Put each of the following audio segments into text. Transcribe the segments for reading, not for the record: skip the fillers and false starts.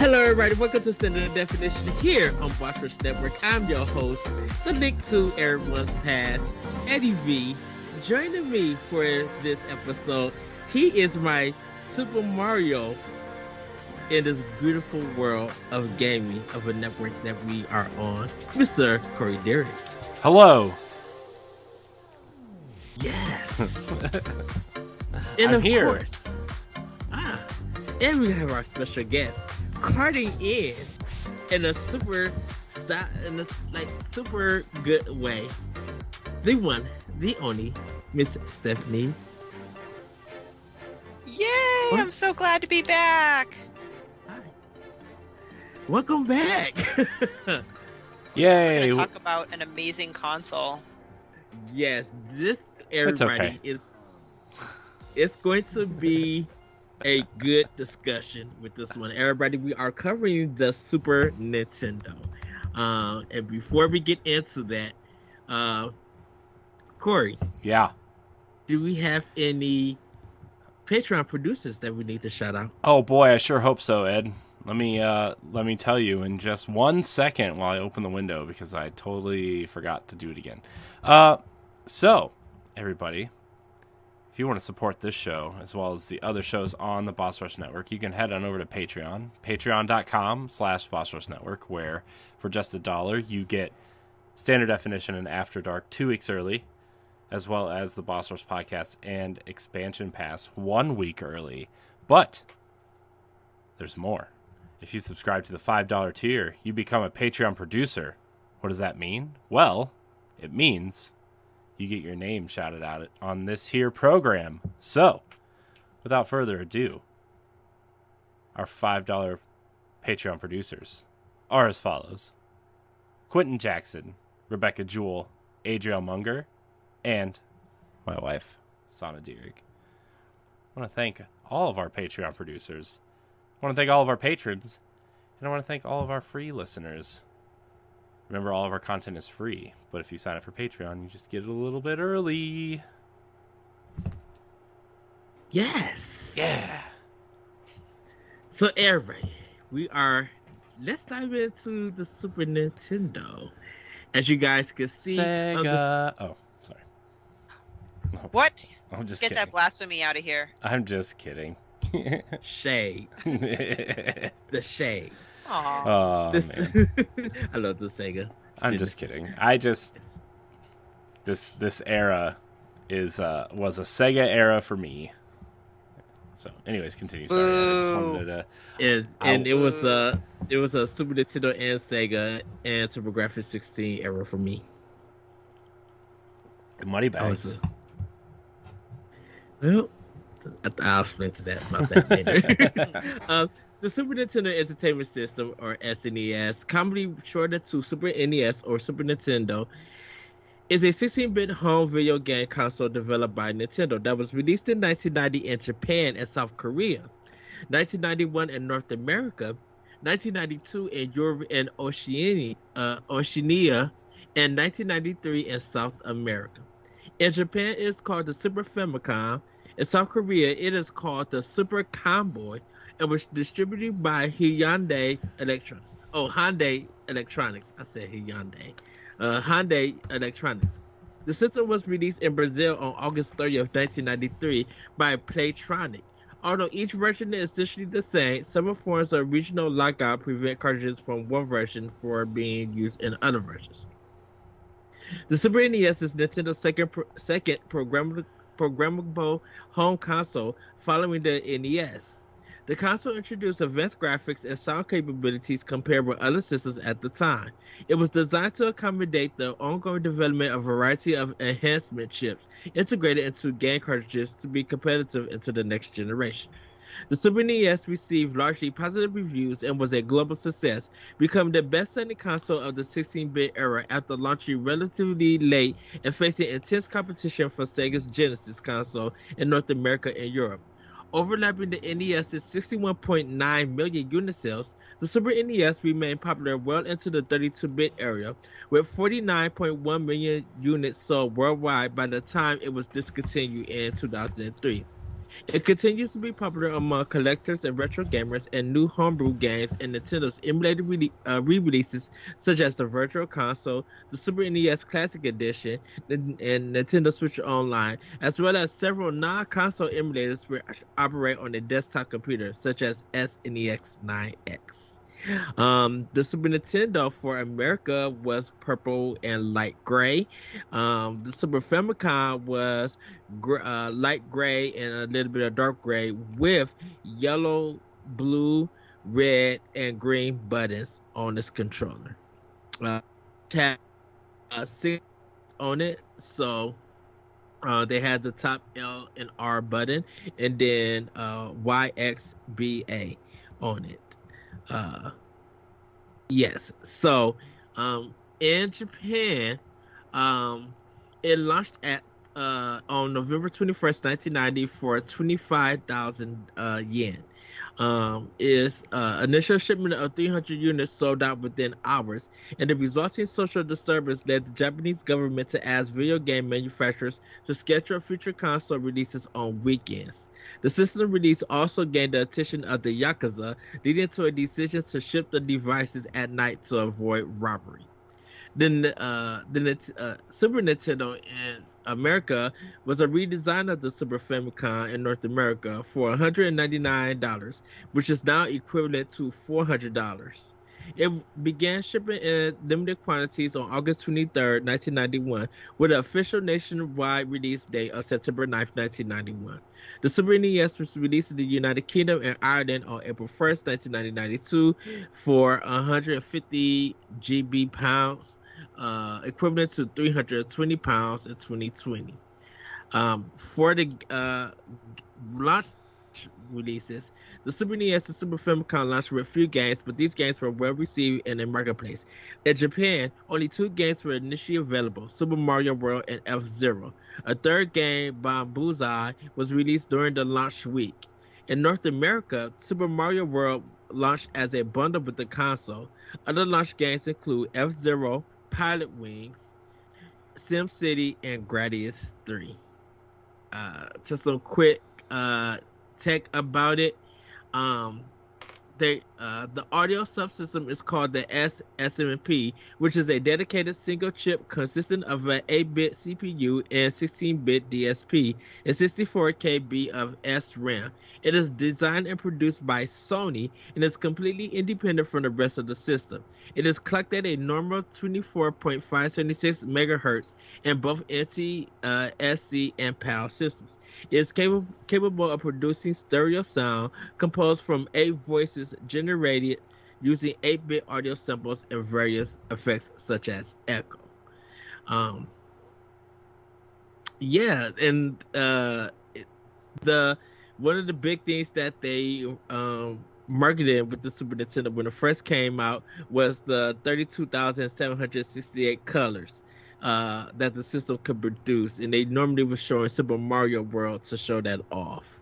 Hello, everybody. Welcome to Standard Definition here on Watchers Network. I'm your host, the link to everyone's past, Eddie V. Joining me for this episode, he is my Super Mario in this beautiful world of gaming of a network that we are on, Mr. Corey Dirrig. Hello. Yes. And I'm here. Course, and we have our special guest carting in a super style, in a super good way. The one, the only, Miss Stephanie. Yay! What? I'm so glad to be back. Hi. Welcome back. Yay! We're gonna talk about an amazing console. Yes, this everybody is. It's going to be a good discussion with this one. Everybody, we are covering the Super Nintendo. And before we get into that, Corey. Yeah. Do we have any Patreon producers that we need to shout out? Oh boy, I sure hope so, Ed. Let me tell you in just 1 second while I open the window because I totally forgot to do it again. So, everybody, if you want to support this show, as well as the other shows on the Boss Rush Network, you can head on over to Patreon, patreon.com/Boss Rush Network, where for just $1, you get Standard Definition and After Dark 2 weeks early, as well as the Boss Rush Podcast and Expansion Pass 1 week early. But there's more. If you subscribe to the $5 tier, you become a Patreon producer. What does that mean? Well, it means you get your name shouted out on this here program. So, without further ado, our $5 Patreon producers are as follows: Quentin Jackson, Rebecca Jewell, Adriel Munger, and my wife, Sana Dirrig. I want to thank all of our Patreon producers. I want to thank all of our patrons, and I want to thank all of our free listeners. Remember, all of our content is free, but if you sign up for Patreon, you just get it a little bit early. Yes. Yeah. So, everybody, let's dive into the Super Nintendo. As you guys can see. Sega. Oh, sorry. No. What? I'm just Get kidding. That blasphemy out of here. I'm just kidding. Shade. The shade. Aww. Oh, man. I love the Sega. I'm just kidding. This era was a Sega era for me. So, anyways, continue. Sorry, I just wanted to. And it was a Super Nintendo and Sega and TurboGrafx 16 era for me. Money bags. Well, I'll explain to that about that later. The Super Nintendo Entertainment System, or SNES, commonly shortened to Super NES or Super Nintendo, is a 16-bit home video game console developed by Nintendo that was released in 1990 in Japan and South Korea, 1991 in North America, 1992 in Europe and Oceania, and 1993 in South America. In Japan, it is called the Super Famicom. In South Korea, it is called the Super Comboy, and was distributed by Hyundai Electronics. Oh, Hyundai Electronics. I said Hyundai. Hyundai Electronics. The system was released in Brazil on August 30th, 1993 by Playtronic. Although each version is essentially the same, several forms of regional lockout prevent cartridges from one version from being used in other versions. The Super NES is Nintendo's second programmable home console following the NES. The console introduced advanced graphics and sound capabilities compared with other systems at the time. It was designed to accommodate the ongoing development of a variety of enhancement chips integrated into game cartridges to be competitive into the next generation. The Super NES received largely positive reviews and was a global success, becoming the best-selling console of the 16-bit era after launching relatively late and facing intense competition from Sega's Genesis console in North America and Europe. Overlapping the NES's 61.9 million unit sales, the Super NES remained popular well into the 32-bit era, with 49.1 million units sold worldwide by the time it was discontinued in 2003. It continues to be popular among collectors and retro gamers, and new homebrew games and Nintendo's emulated re-releases such as the Virtual Console, the Super NES Classic Edition, and Nintendo Switch Online, as well as several non-console emulators which operate on a desktop computer, such as SNEX 9X. The Super Nintendo for America was purple and light gray. The Super Famicom was light gray and a little bit of dark gray with yellow, blue, red, and green buttons on this controller. Had 6 on it, so they had the top L and R button, and then YXBA on it. Yes. So, in Japan, it launched at on November 21st, 1990 for 25,000 yen. Is initial shipment of 300 units sold out within hours, and the resulting social disturbance led the Japanese government to ask video game manufacturers to schedule future console releases on weekends. The system release also gained the attention of the Yakuza, leading to a decision to ship the devices at night to avoid robbery. Then the Super Nintendo in America was a redesign of the Super Famicom in North America for $199, which is now equivalent to $400. It began shipping in limited quantities on August 23rd, 1991, with an official nationwide release date of September 9th, 1991. The Super NES was released in the United Kingdom and Ireland on April 1st, 1992 for 150 GB pounds, equivalent to 320 pounds in 2020. For the launch releases, the Super NES and Super Famicom launched with few games, but these games were well received in the marketplace. In Japan, only 2 games were initially available: Super Mario World and F-Zero. A third game, Bomb Bullseye, was released during the launch week. In North America, Super Mario World launched as a bundle with the console. Other launch games include F-Zero, Pilot Wings, SimCity, and Gradius 3. Just some quick tech about it. The audio subsystem is called the SSMP, which is a dedicated single chip consisting of an 8-bit CPU and 16-bit DSP and 64 KB of SRAM. It is designed and produced by Sony and is completely independent from the rest of the system. It is clocked at a normal 24.576 megahertz in both NTSC and PAL systems. It is capable of producing stereo sound composed from 8 voices generated using 8-bit audio samples and various effects such as echo. Yeah, and the one of the big things that they marketed with the Super Nintendo when it first came out was the 32,768 colors that the system could produce, and they normally were showing Super Mario World to show that off.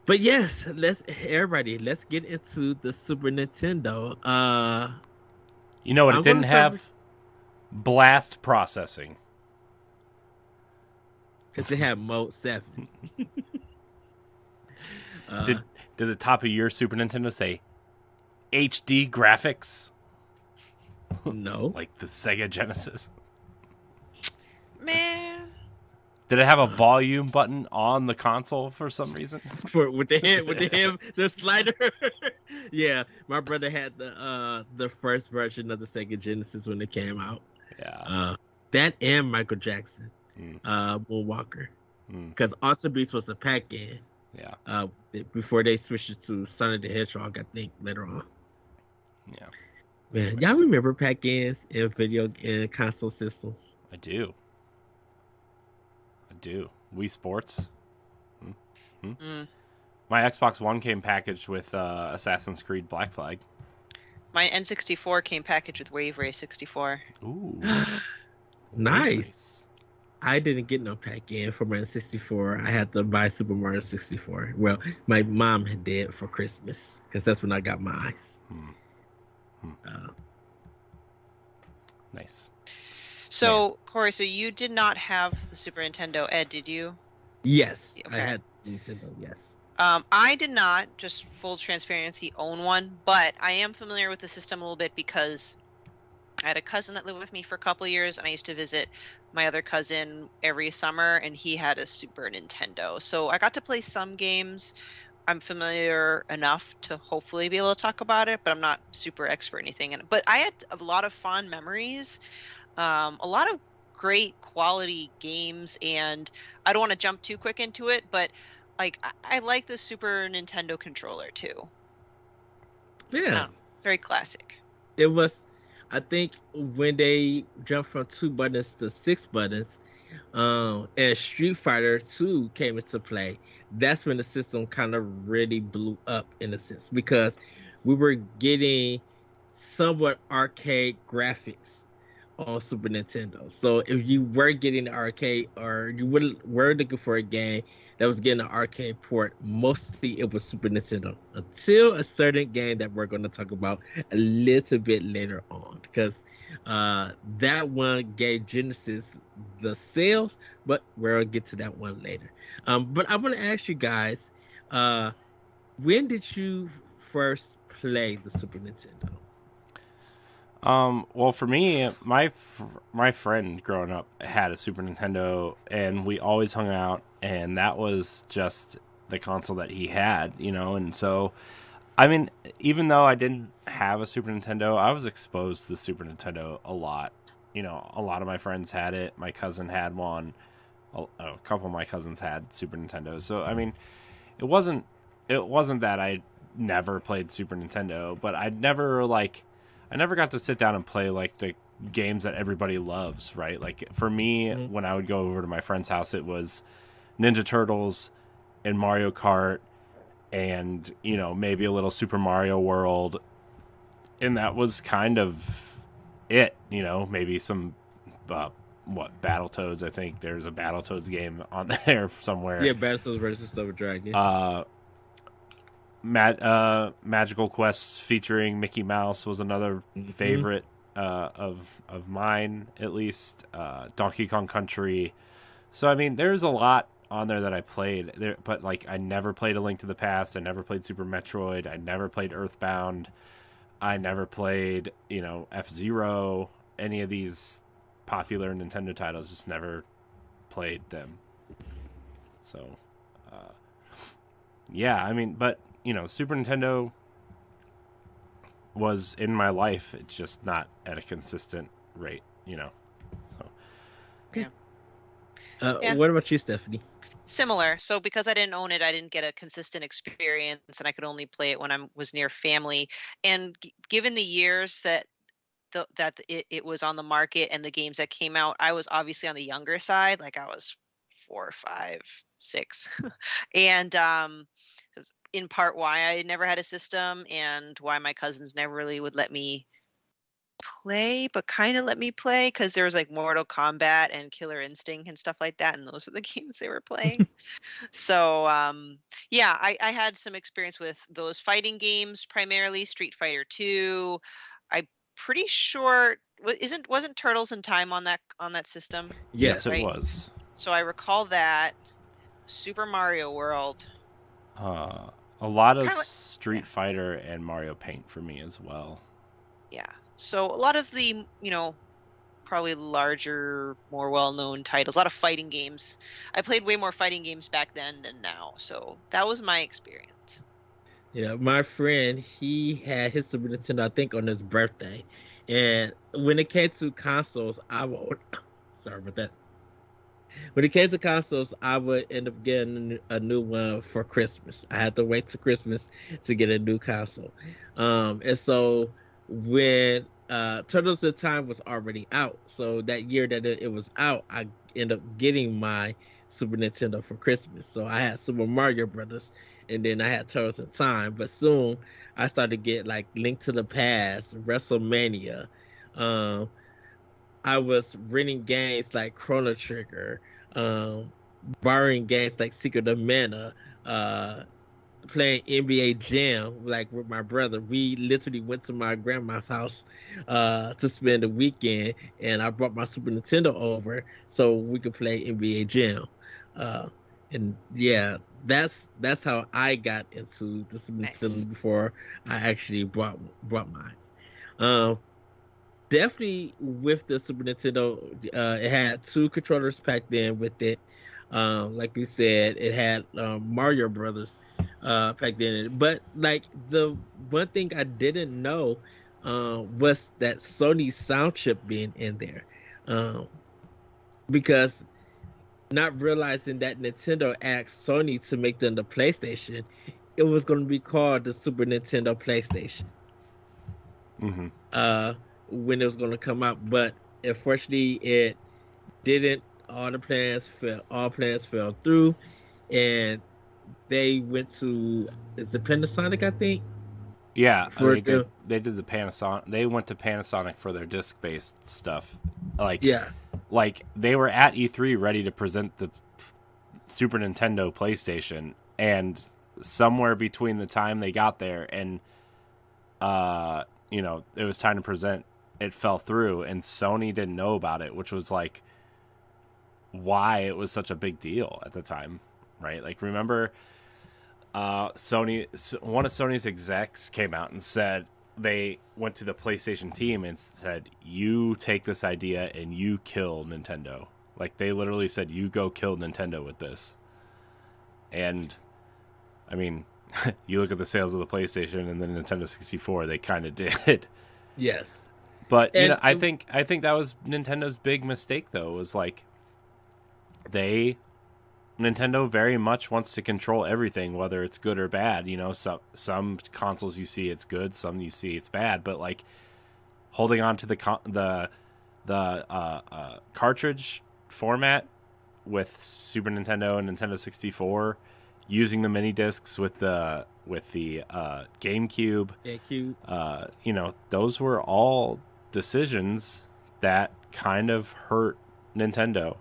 But yes, let's get into the Super Nintendo. You know what? It didn't have blast processing because it had Mode 7. Did the top of your Super Nintendo say HD graphics? No. Like the Sega Genesis? Man. Did it have a volume button on the console for some reason? With the slider. Yeah, my brother had the first version of the Sega Genesis when it came out. Yeah. That and Michael Jackson, Moonwalker, because Ultra Beast was a pack-in. Yeah. Before they switched it to Sonic the Hedgehog, I think later on. Yeah. Man, y'all remember pack-ins in video and console systems? I do. Wii Sports. My Xbox One came packaged with Assassin's Creed Black Flag. My N64 came packaged with Wave Race 64. Ooh. Nice. I didn't get no pack-in for my N64. I had to buy Super Mario 64. Well, my mom did for Christmas, because that's when I got mine. Nice. So, Corey, so you did not have the Super Nintendo, Ed, did you? Yes, I Okay. had Nintendo. Yes. I did not, just full transparency, own one, but I am familiar with the system a little bit because I had a cousin that lived with me for a couple of years, and I used to visit my other cousin every summer, and he had a Super Nintendo. So I got to play some games. I'm familiar enough to hopefully be able to talk about it, but I'm not super expert or anything. But I had a lot of fond memories, a lot of great quality games, and I don't want to jump too quick into it, but like I like the Super Nintendo controller too. Yeah. Very classic. It was, I think, when they jumped from 2 buttons to 6 buttons, and Street Fighter 2 came into play. That's when the system kind of really blew up in a sense because we were getting somewhat arcade graphics on Super Nintendo. So if you were getting the arcade or were looking for a game that was getting an arcade port, mostly it was Super Nintendo until a certain game that we're going to talk about a little bit later on because that one gave Genesis the sales, but we'll get to that one later. But I want to ask you guys, uh, when did you first play the Super Nintendo? Well, for me, my friend growing up had a Super Nintendo, and we always hung out, and that was just the console that he had, you know. And so, I mean, even though I didn't have a Super Nintendo, I was exposed to the Super Nintendo a lot. You know, a lot of my friends had it. My cousin had one. A couple of my cousins had Super Nintendo. So, I mean, it wasn't that I never played Super Nintendo, but I never got to sit down and play like the games that everybody loves, right? Like for me, Mhm. when I would go over to my friend's house, it was Ninja Turtles and Mario Kart and, you know, maybe a little Super Mario World. And that was kind of it, you know, maybe some, Battletoads. I think there's a Battletoads game on there somewhere. Yeah, Battletoads versus Double Dragon. Uh, Magical Quest featuring Mickey Mouse was another Mhm. favorite of mine, at least. Donkey Kong Country. So I mean, there's a lot on there that I played there, but like I never played A Link to the Past. I never played Super Metroid. I never played Earthbound. I never played, you know, F-Zero. Any of these popular Nintendo titles. Just never played them. So yeah, I mean, but you know, Super Nintendo was in my life. It's just not at a consistent rate, you know. So Okay. Yeah. Yeah. What about you, Stephanie? Similar. So because I didn't own it, I didn't get a consistent experience, and I could only play it when I was near family. And given the years that it was on the market and the games that came out, I was obviously on the younger side. Like I was 4, 5, 6, and in part why I never had a system and why my cousins never really would let me play, but kind of let me play because there was like Mortal Kombat and Killer Instinct and stuff like that, and those are the games they were playing. So yeah, I had some experience with those fighting games, primarily Street Fighter 2. I'm pretty sure wasn't Turtles in Time on that system, yes, it Yes. right? was. So I recall that Super Mario World. Uh, a lot of Kind of, Street Fighter and Mario Paint for me as well. yeah. So a lot of the, probably larger, more well-known titles, a lot of fighting games. I played way more fighting games back then than now, so that was my experience. Yeah, my friend, he had his Super Nintendo, I think, on his birthday. And when it came to consoles, I would, sorry about that. When it came to consoles, I would end up getting a new one for Christmas. I had to wait till Christmas to get a new console. And so when Turtles in Time was already out, so that year that it was out, I ended up getting my Super Nintendo for Christmas. So I had Super Mario Brothers, and then I had Turtles in Time. But soon I started to get like Link to the Past, WrestleMania. Um, I was renting games like Chrono Trigger, um, borrowing games like Secret of Mana, uh, playing NBA Jam like with my brother. We literally went to my grandma's house to spend the weekend, and I brought my Super Nintendo over so we could play NBA Jam. Uh, And yeah, that's how I got into the Super Nice. Nintendo before I actually brought mine. Um, Definitely with the Super Nintendo, it had two controllers packed in with it. Like we said, it had Mario Brothers packed in it. But like the one thing I didn't know was that Sony sound chip being in there. Um, because not realizing that Nintendo asked Sony to make them the PlayStation, it was going to be called the Super Nintendo PlayStation. Mm-hmm. Uh, when it was going to come out, but unfortunately, it didn't. All plans fell through, and they went to is it Panasonic, I think, Yeah, for the they did the Panasonic. They went to Panasonic for their disc based stuff. Like yeah, like they were at E3 ready to present the Super Nintendo PlayStation, and somewhere between the time they got there and it was time to present, it fell through, and Sony didn't know about it, which was like why it was such a big deal at the time, right? Like, remember, one of Sony's execs came out and said they went to the PlayStation team and said, "You take this idea and you kill Nintendo." Like, they literally said, "You go kill Nintendo with this." And I mean, you look at the sales of the PlayStation and the Nintendo 64, they kind of did. yes, But and I think that was Nintendo's big mistake, though. Was like they Nintendo very much wants to control everything, whether it's good or bad. Some consoles you see it's good, some you see it's bad. But like holding on to the cartridge format with Super Nintendo and Nintendo 64, using the mini discs with the GameCube, those were all decisions that kind of hurt Nintendo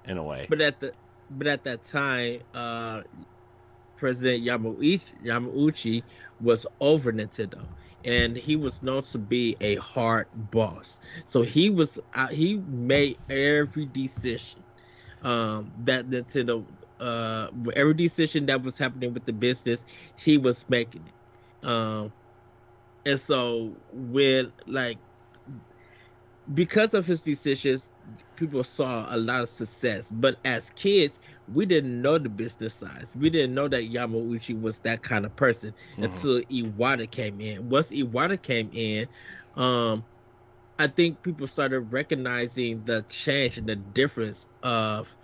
in a way. but at that time, President Yamauchi was over Nintendo, and he was known to be a hard boss. So he made every decision that Nintendo, every decision that was happening with the business, he was making it. And so with like because of his decisions, people saw a lot of success. But as kids, we didn't know the business size. We didn't know that Yamauchi was that kind of person until Iwata came in. Once Iwata came in, I think people started recognizing the change and the difference of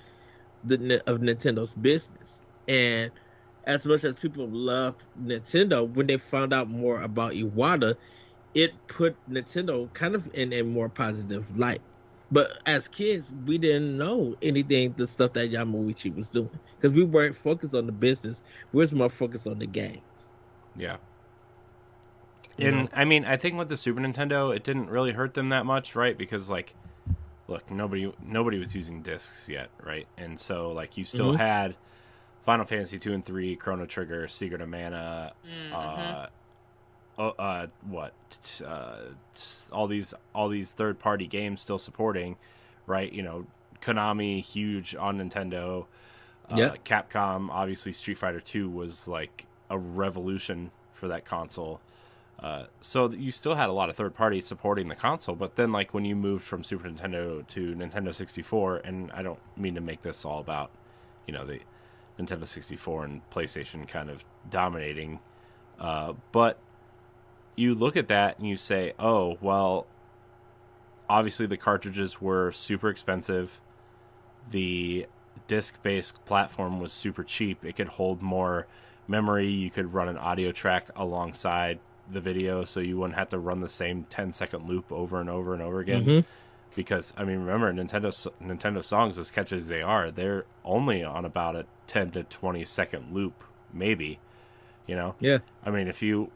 Nintendo's business. And as much as people loved Nintendo, when they found out more about Iwata, it put Nintendo kind of in a more positive light. But as kids, we didn't know anything, the stuff that Yamauchi was doing, because we weren't focused on the business. We was more focused on the games. Yeah. You know? And I mean, I think with the Super Nintendo, it didn't really hurt them that much, right? Because like, look, nobody was using discs yet, right? And so like you still had Final Fantasy 2 and 3, Chrono Trigger, Secret of Mana, all these third party games still supporting, right? Konami huge on Nintendo. Capcom, obviously Street Fighter 2 was like a revolution for that console. So you still had a lot of third parties supporting the console, but then like when you moved from Super Nintendo to Nintendo 64, and I don't mean to make this all about, the Nintendo 64 and PlayStation kind of dominating, but you look at that and you say, oh, well, obviously the cartridges were super expensive. The disc-based platform was super cheap. It could hold more memory. You could run an audio track alongside the video, so you wouldn't have to run the same 10-second loop over and over and over again. Because, I mean, remember, Nintendo songs, as catchy as they are, they're only on about a 10 to 20-second loop, maybe. Yeah. I mean, if you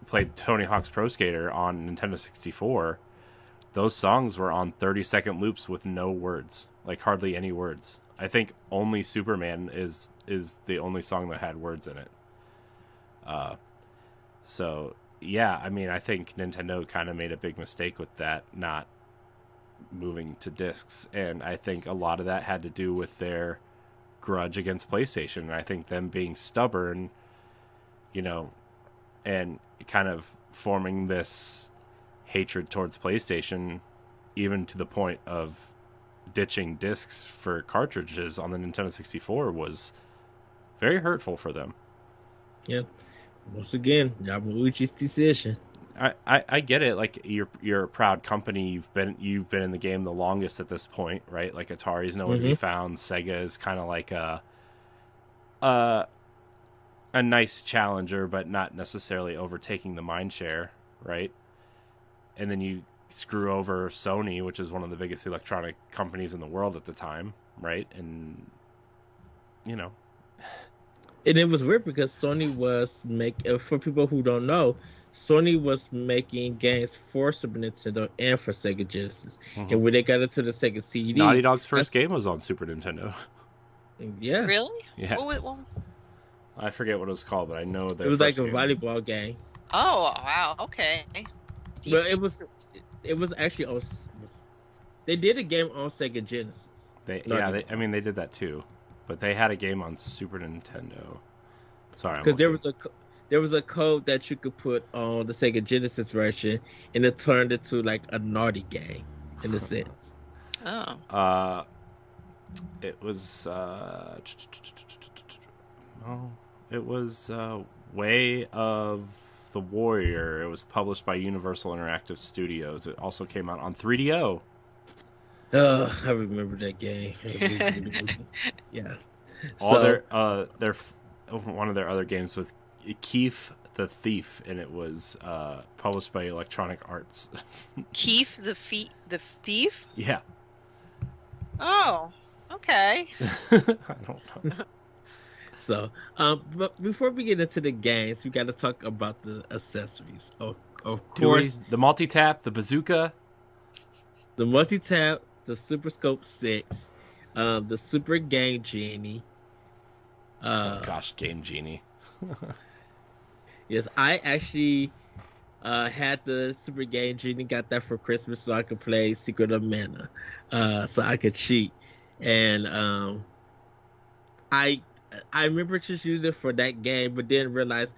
played Tony Hawk's Pro Skater on Nintendo 64, those songs were on 30-second loops with no words, like hardly any words. I think only Superman is the only song that had words in it. So yeah, I mean, I think Nintendo kind of made a big mistake with that, not moving to discs, and I think a lot of that had to do with their grudge against PlayStation. And I think them being stubborn, and kind of forming this hatred towards PlayStation, even to the point of ditching discs for cartridges on the Nintendo 64, was very hurtful for them. Yeah. Once again, Yamauchi's decision. I get it. Like, you're a proud company. You've been in the game the longest at this point, right? Like, Atari's nowhere to be found. Sega is kind of like a nice challenger, but not necessarily overtaking the mind share, right? And then you screw over Sony, which is one of the biggest electronic companies in the world at the time, right? And and it was weird because Sony was for people who don't know, Sony was making games for Super Nintendo and for Sega Genesis. And when they got into the Sega CD, Naughty Dog's first game was on Super Nintendo. Yeah. Really? Yeah. I forget what it was called, but I know that it was like a volleyball game. Oh wow! Okay. But it was actually on. They did a game on Sega Genesis. They did that too, but they had a game on Super Nintendo. Sorry, because there was a code that you could put on the Sega Genesis version, and it turned into like a naughty game in a sense. Oh. It was it was Way of the Warrior. It was published by Universal Interactive Studios. It also came out on 3DO. I remember that game. Yeah. Their one of their other games was Keef the Thief, and it was published by Electronic Arts. Keef the Thief? Yeah. Oh, okay. I don't know. So, but before we get into the games, we got to talk about the accessories. Of course, the multi-tap, the bazooka, the multi-tap, the Super Scope 6, the Super Game Genie. Game Genie. Yes, I actually had the Super Game Genie, got that for Christmas so I could play Secret of Mana, so I could cheat. And I remember just using it for that game, but then realized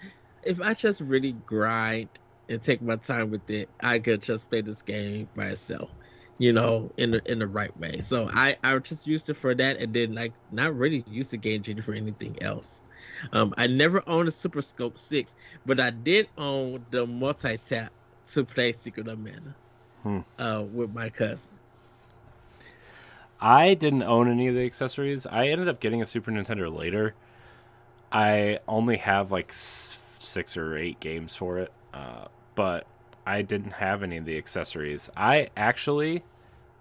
if I just really grind and take my time with it, I could just play this game by itself, in the right way. So I just used it for that, and then not really use the Game Genie for anything else. I never owned a Super Scope 6, but I did own the multi-tap to play Secret of Mana with my cousin. I didn't own any of the accessories. I ended up getting a Super Nintendo later. I only have 6 or 8 games for it, but I didn't have any of the accessories. I actually,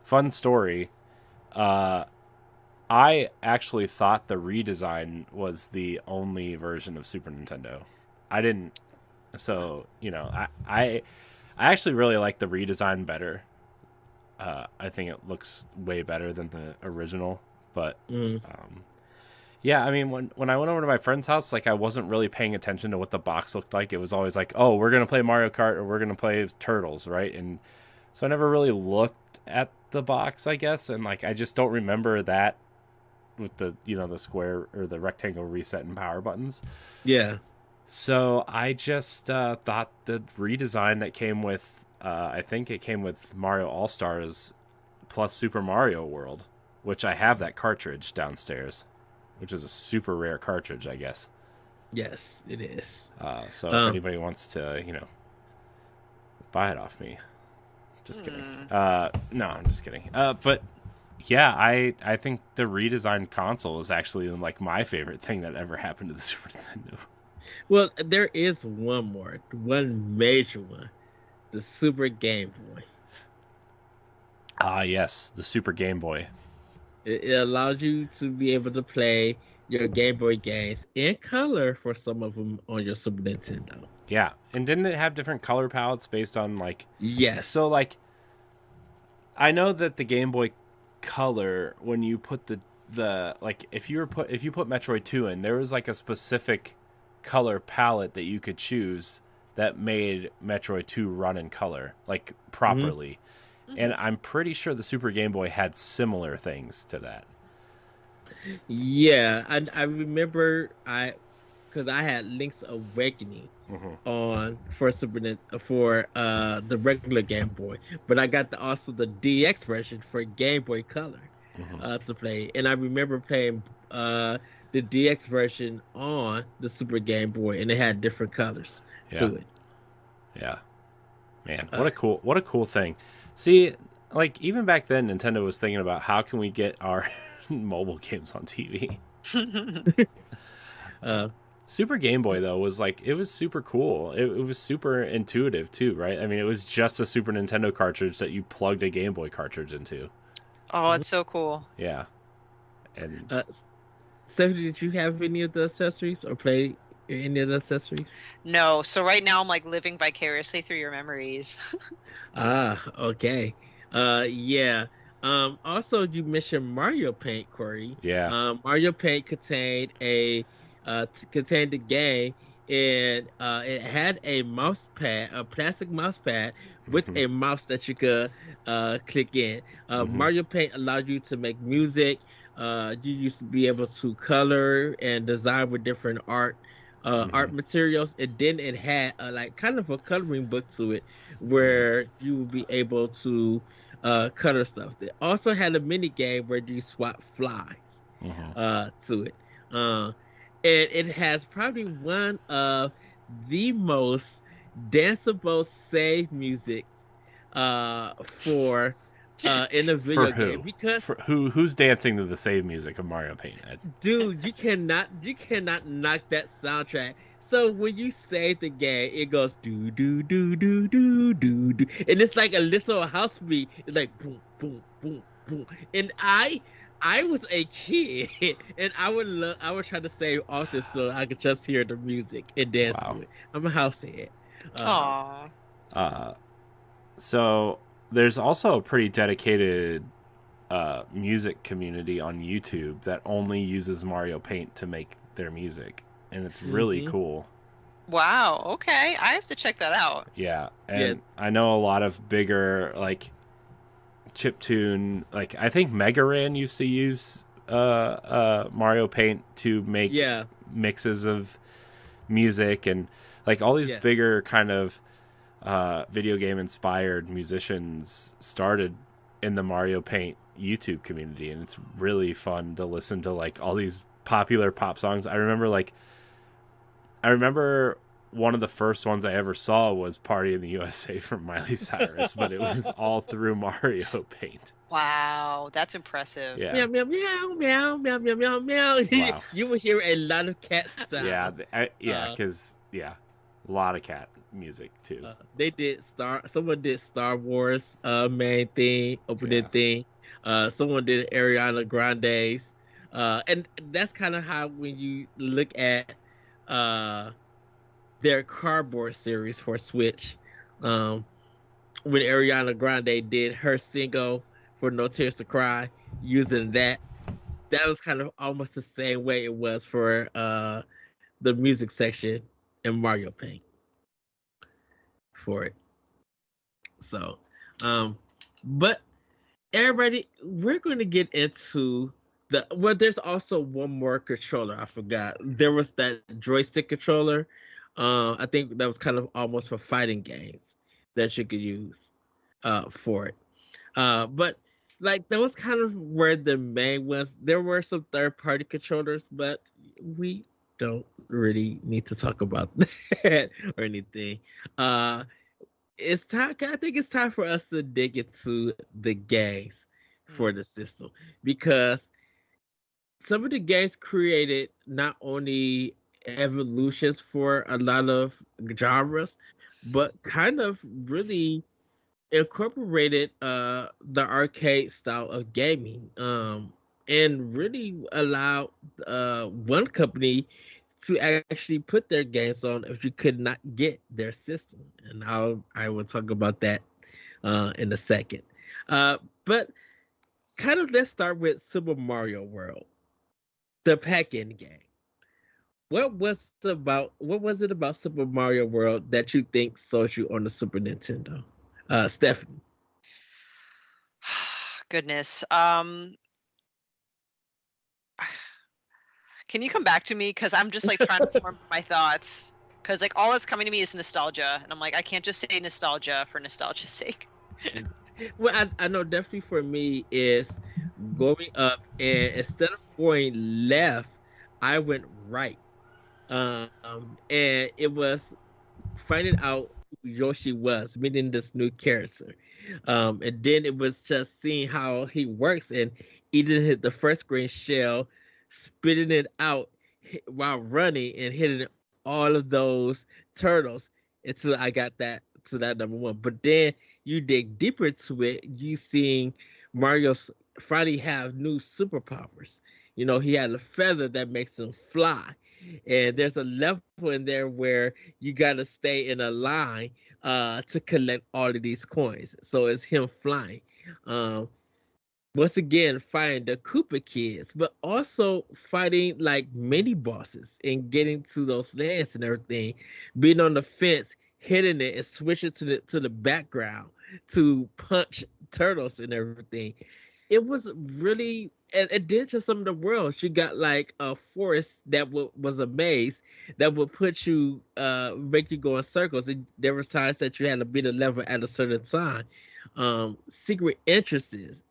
fun story, I actually thought the redesign was the only version of Super Nintendo. I didn't. So, I actually really like the redesign better. I think it looks way better than the original. But, yeah, I mean, when I went over to my friend's house, I wasn't really paying attention to what the box looked like. It was always like, oh, we're going to play Mario Kart or we're going to play Turtles, right? And so I never really looked at the box, I guess. And, I just don't remember that with the, the square or the rectangle reset and power buttons. Yeah. So I just thought the redesign that came with, I think it came with Mario All-Stars plus Super Mario World, which I have that cartridge downstairs, which is a super rare cartridge, I guess. Yes, it is. So if anybody wants to, buy it off me. Just kidding. No, I'm just kidding. But yeah, I think the redesigned console is actually my favorite thing that ever happened to the Super Nintendo. Well, there is one major one. The Super Game Boy. Yes, the Super Game Boy. It allows you to be able to play your Game Boy games in color for some of them on your Super Nintendo. Yeah, and didn't it have different color palettes based on Yes. So I know that the Game Boy Color, when you put the if you put Metroid 2 in, there was a specific color palette that you could choose that made Metroid 2 run in color properly. Mm-hmm. And I'm pretty sure the Super Game Boy had similar things to that. Yeah, I remember because I had Link's Awakening Hmm. on for the regular Game Boy, but I got also the DX version for Game Boy Color Hmm. to play, and I remember playing the DX version on the Super Game Boy, and it had different colors Yeah, to it. yeah, man, Uh, what a cool thing. See, like even back then, Nintendo was thinking about how can we get our mobile games on TV. uh, Super Game Boy though was like it was super cool. It was super intuitive too, right? I mean, it was just a Super Nintendo cartridge that you plugged a Game Boy cartridge into. Oh, it's so cool. Yeah, and uh, Stephanie, did you have any of the accessories or play any of the accessories? No, so right now I'm like living vicariously through your memories. Ah, okay. Yeah. Also you mentioned Mario Paint, Corey. yeah, Mario Paint contained the game, and it had a mouse pad, a plastic mouse pad with hmm a mouse that you could click in. hmm Mario Paint allowed you to make music. You used to be able to color and design with different hmm art materials, and then it had like kind of a coloring book to it hmm where you would be able to color stuff. They also had a mini game where you swap flies hmm to it. Uh, and it has probably one of the most danceable save music for in a For video game who? because For who's dancing to the save music of Mario Paint, Ed? dude, you cannot knock that soundtrack. So when you save the game, it goes do do do do do do do, and it's like a little house beat. It's like boom boom boom boom. And I was a kid, and I would try to save off this so I could just hear the music and dance Wow. to it. I'm a house head. Uh, Aw. Uh, so there's also a pretty dedicated music community on YouTube that only uses Mario Paint to make their music, and it's really hmm cool. Wow, okay. I have to check that out. Yeah, Yeah, and I know a lot of bigger like chiptune, like I think Mega Ran used to use Mario Paint to make yeah, mixes of music, and like all these yeah. bigger kind of video game inspired musicians started in the Mario Paint YouTube community, and it's really fun to listen to like all these popular pop songs. I remember one of the first ones I ever saw was Party in the USA from Miley Cyrus, but it was all through Mario Paint. Wow, that's impressive. Yeah. Meow meow meow meow meow meow meow meow. Wow. You will hear a lot of cat Yeah, sounds. yeah, Uh, because yeah, a lot of cat music too. they did someone did Star Wars main thing, opening Yeah. thing. Someone did Ariana Grande's. And that's kind of how when you look at uh their cardboard series for Switch, um, when Ariana Grande did her single for No Tears to Cry using that was kind of almost the same way it was for the music section in Mario Paint for it. So, um, but everybody, we're going to get into there's also one more controller I forgot. There was that joystick controller. I think that was kind of almost for fighting games that you could use for it. But like that was kind of where the main was. There were some third party controllers, but we don't really need to talk about that or anything. Uh, it's time. I think it's time for us to dig into the games for Hmm. the system because some of the games created not only evolutions for a lot of genres, but kind of really incorporated the arcade style of gaming and really allowed one company to actually put their games on if you could not get their system, and I will talk about that in a second. But kind of let's start with Super Mario World, the pack-in game. What was it about Super Mario World that you think sold you on the Super Nintendo? Stephanie. Goodness. Can you come back to me? Because I'm just like trying to form my thoughts. Because like all that's coming to me is nostalgia, and I'm like, I can't just say nostalgia for nostalgia's sake. Well, I know definitely for me is going up, and instead of going left, I went right. And it was finding out who Yoshi was, meeting this new character. And then it was just seeing how he works and eating the first green shell, spitting it out while running and hitting all of those turtles until I got that to that number one. But then you dig deeper to it, you seeing Mario's finally have new superpowers. You know, he had a feather that makes him fly. And there's a level in there where you got to stay in a line to collect all of these coins. So it's him flying. Um, Once again, fighting the Koopa kids, but also fighting like mini bosses and getting to those lands and everything. Being on the fence, hitting it and switching to the background to punch turtles and everything. It was really it did to some of the worlds. You got like a forest that was a maze that would put you make you go in circles. And there were times that you had to beat a level at a certain time. Secret entrances,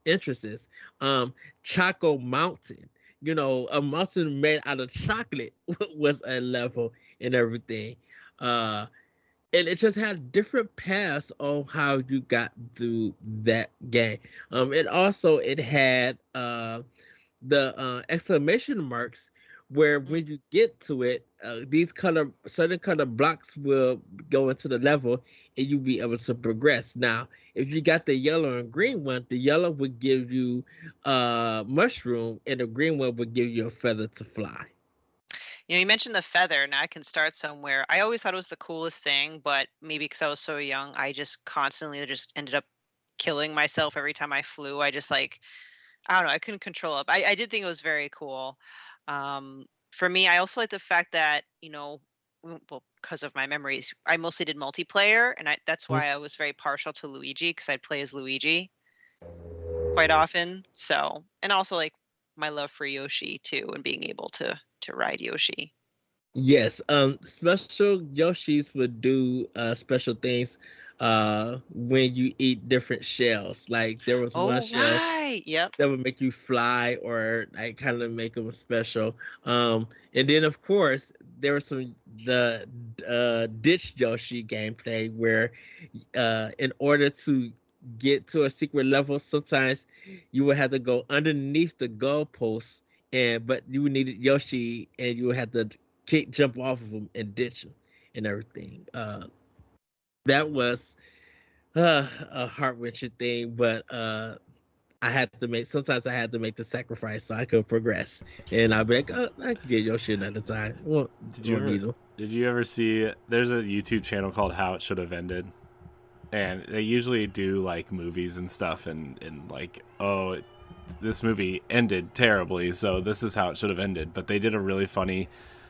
Choco Mountain. You know, a mountain made out of chocolate was a level and everything. And it just had different paths on how you got through that game. It had the exclamation marks where when you get to it, these certain color blocks will go into the level and you'll be able to progress. Now, if you got the yellow and green one, the yellow would give you mushroom and the green one would give you a feather to fly. You know, you mentioned the feather. Now I can start somewhere. I always thought it was the coolest thing, but maybe because I was so young, I just constantly just ended up killing myself every time I flew. I just like, I don't know, I couldn't control it. I did think it was very cool. For me, I also like the fact that, you know, well, because of my memories, I mostly did multiplayer, and that's why I was very partial to Luigi, because I'd play as Luigi quite often. So, and also like my love for Yoshi too, and being able to ride Yoshi. Yes, special Yoshis would do special things when you eat different shells. Like there was one Oh, shell right. Yep. that would make you fly or like kind of make them special. And then of course there was the ditch Yoshi gameplay where in order to get to a secret level, sometimes you would have to go underneath the goalpost, but you needed Yoshi and you would have to jump off of him and ditch him and everything. That was a heart wrenching thing, but sometimes I had to make the sacrifice so I could progress. And I'd be like, oh, I can get Yoshi another time. Well, did you ever see, there's a YouTube channel called How It Should Have Ended, and they usually do like movies and stuff, and like, oh, this movie ended terribly, so this is how it should have ended. But they did a really funny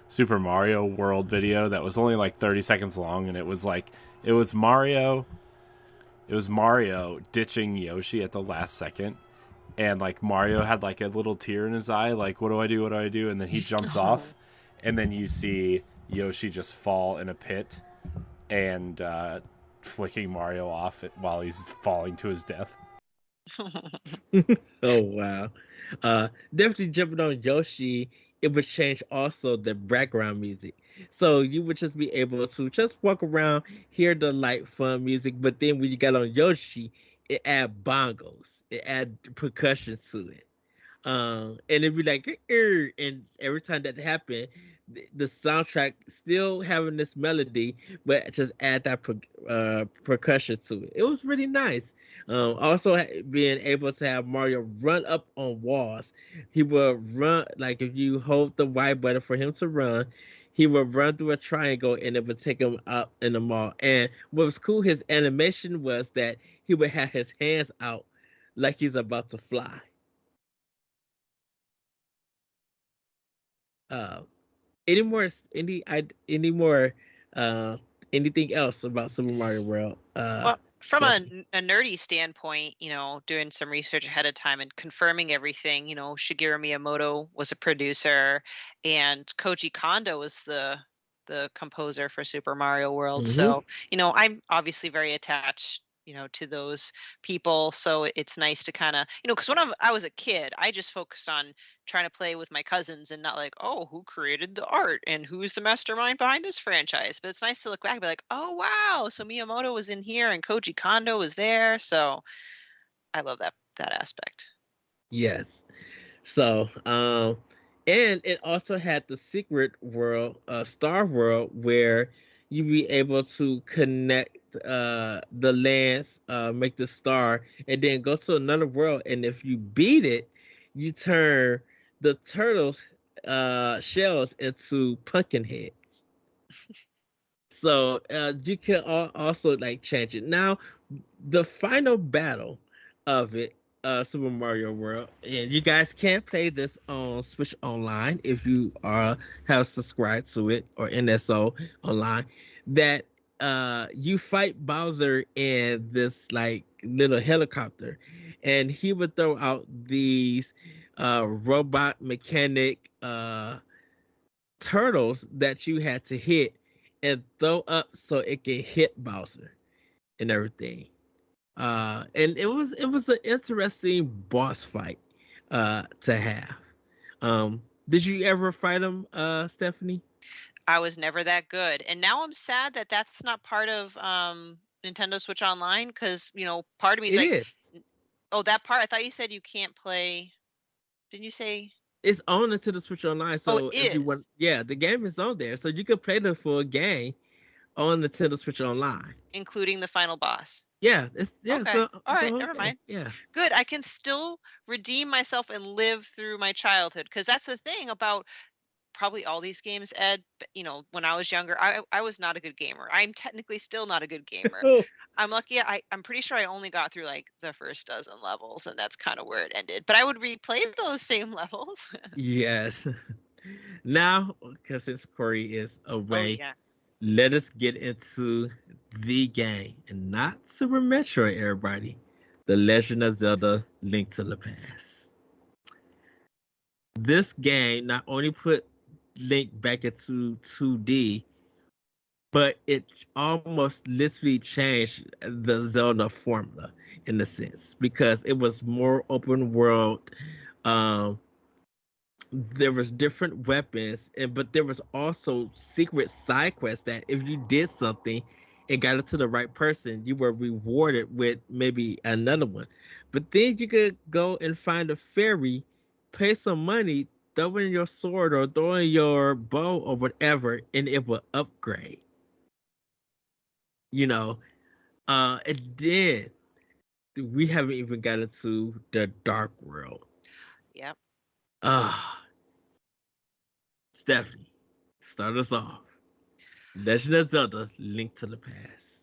Super Mario World video that was only like 30 seconds long, and it was Mario ditching Yoshi at the last second, and like Mario had like a little tear in his eye, like, what do I do? And then he jumps off, and then you see Yoshi just fall in a pit and flicking Mario off while he's falling to his death. Oh wow. Definitely jumping on Yoshi, it would change also the background music. So you would just be able to just walk around, hear the light fun music, but then when you got on Yoshi, it add bongos, it add percussion to it. And it'd be like, and every time that happened, the soundtrack still having this melody, but just add that percussion to it. It was really nice. Also, being able to have Mario run up on walls, he will run like if you hold the Y button for him to run. He would run through a triangle and it would take him up in the mall. And what was cool, his animation was that he would have his hands out like he's about to fly. Uh, any more anything else about Super Mario World? Well, From Stephanie? a nerdy standpoint, doing some research ahead of time and confirming everything, Shigeru Miyamoto was a producer and Koji Kondo was the composer for Super Mario World. Hmm. So, I'm obviously very attached, to those people. So it's nice to kind of, because when I was a kid, I just focused on trying to play with my cousins and not like, oh, who created the art and who's the mastermind behind this franchise. But it's nice to look back and be like, oh, wow. So Miyamoto was in here and Koji Kondo was there. So I love that aspect. Yes. So, and it also had the secret world, Star World, where you be able to connect the lands, make the star, and then go to another world. And if you beat it, you turn the turtles' shells into pumpkin heads. So you can also like change it. Now, the final battle of it, Super Mario World, and you guys can play this on Switch Online if you are have subscribed to it or NSO Online. That you fight Bowser in this like little helicopter, and he would throw out these robot mechanic turtles that you had to hit and throw up so it can hit Bowser and everything. And it was an interesting boss fight to have. Did you ever fight him, Stephanie? I was never that good. And now I'm sad that that's not part of Nintendo Switch Online because, part of me is It like, is. oh, that part. I thought you said you can't play. Didn't you say? It's on into the Switch Online, Oh, it so if you want, is, yeah, the game is on there, so you can play the full game on Nintendo Switch Online. including the final boss. Yeah, Okay. All it's a right. whole Never game. mind. Yeah. Good. I can still redeem myself and live through my childhood because that's the thing about probably all these games, Ed. When I was younger, I was not a good gamer. I'm technically still not a good gamer. I'm lucky. I'm pretty sure I only got through like the first dozen levels, and that's kind of where it ended. But I would replay those same levels. Yes. Now, because since Corey is Oh away, yeah. let us get into the game and not Super Metroid, everybody. The Legend of Zelda Link to the Past. This game not only put Link back into 2D, but it almost literally changed the Zelda formula in a sense because it was more open world. Um, there was different weapons, but there was also secret side quests that if you did something and got it to the right person, you were rewarded with maybe another one. But then you could go and find a fairy, pay some money, throw in your sword or throw in your bow or whatever, and it will upgrade. You know, it did. We haven't even gotten to the dark world. Yep. Ah, Stephanie, start us off. Legend of Zelda: Link to the Past.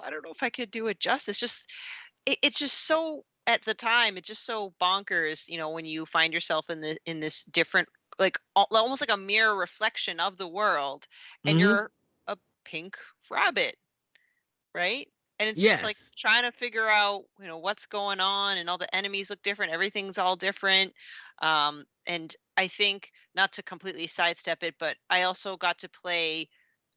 I don't know if I could do it justice. Just it's just so at the time it's just so bonkers. When you find yourself in this different like almost like a mirror reflection of the world, and Mm-hmm. you're a pink rabbit, right? And it's just like Yes. trying to figure out, what's going on, and all the enemies look different. Everything's all different. And I think not to completely sidestep it, but I also got to play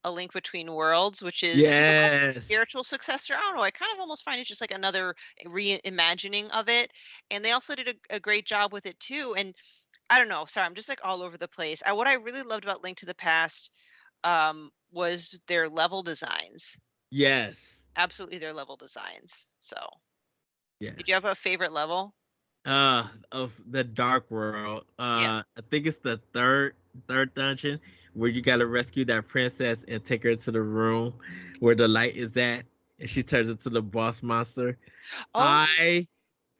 A Link Between Worlds, which is people call it a Yes. spiritual successor. I don't know. I kind of almost find it's just like another reimagining of it. And they also did a great job with it too. And I don't know. Sorry, I'm just like all over the place. What I really loved about Link to the Past was their level designs. Yes. Absolutely their level designs. So, did you Yes. have a favorite level? Of the Dark World. Yeah. I think it's the third dungeon where you gotta rescue that princess and take her to the room where the light is at, and she turns into the boss monster. Oh. I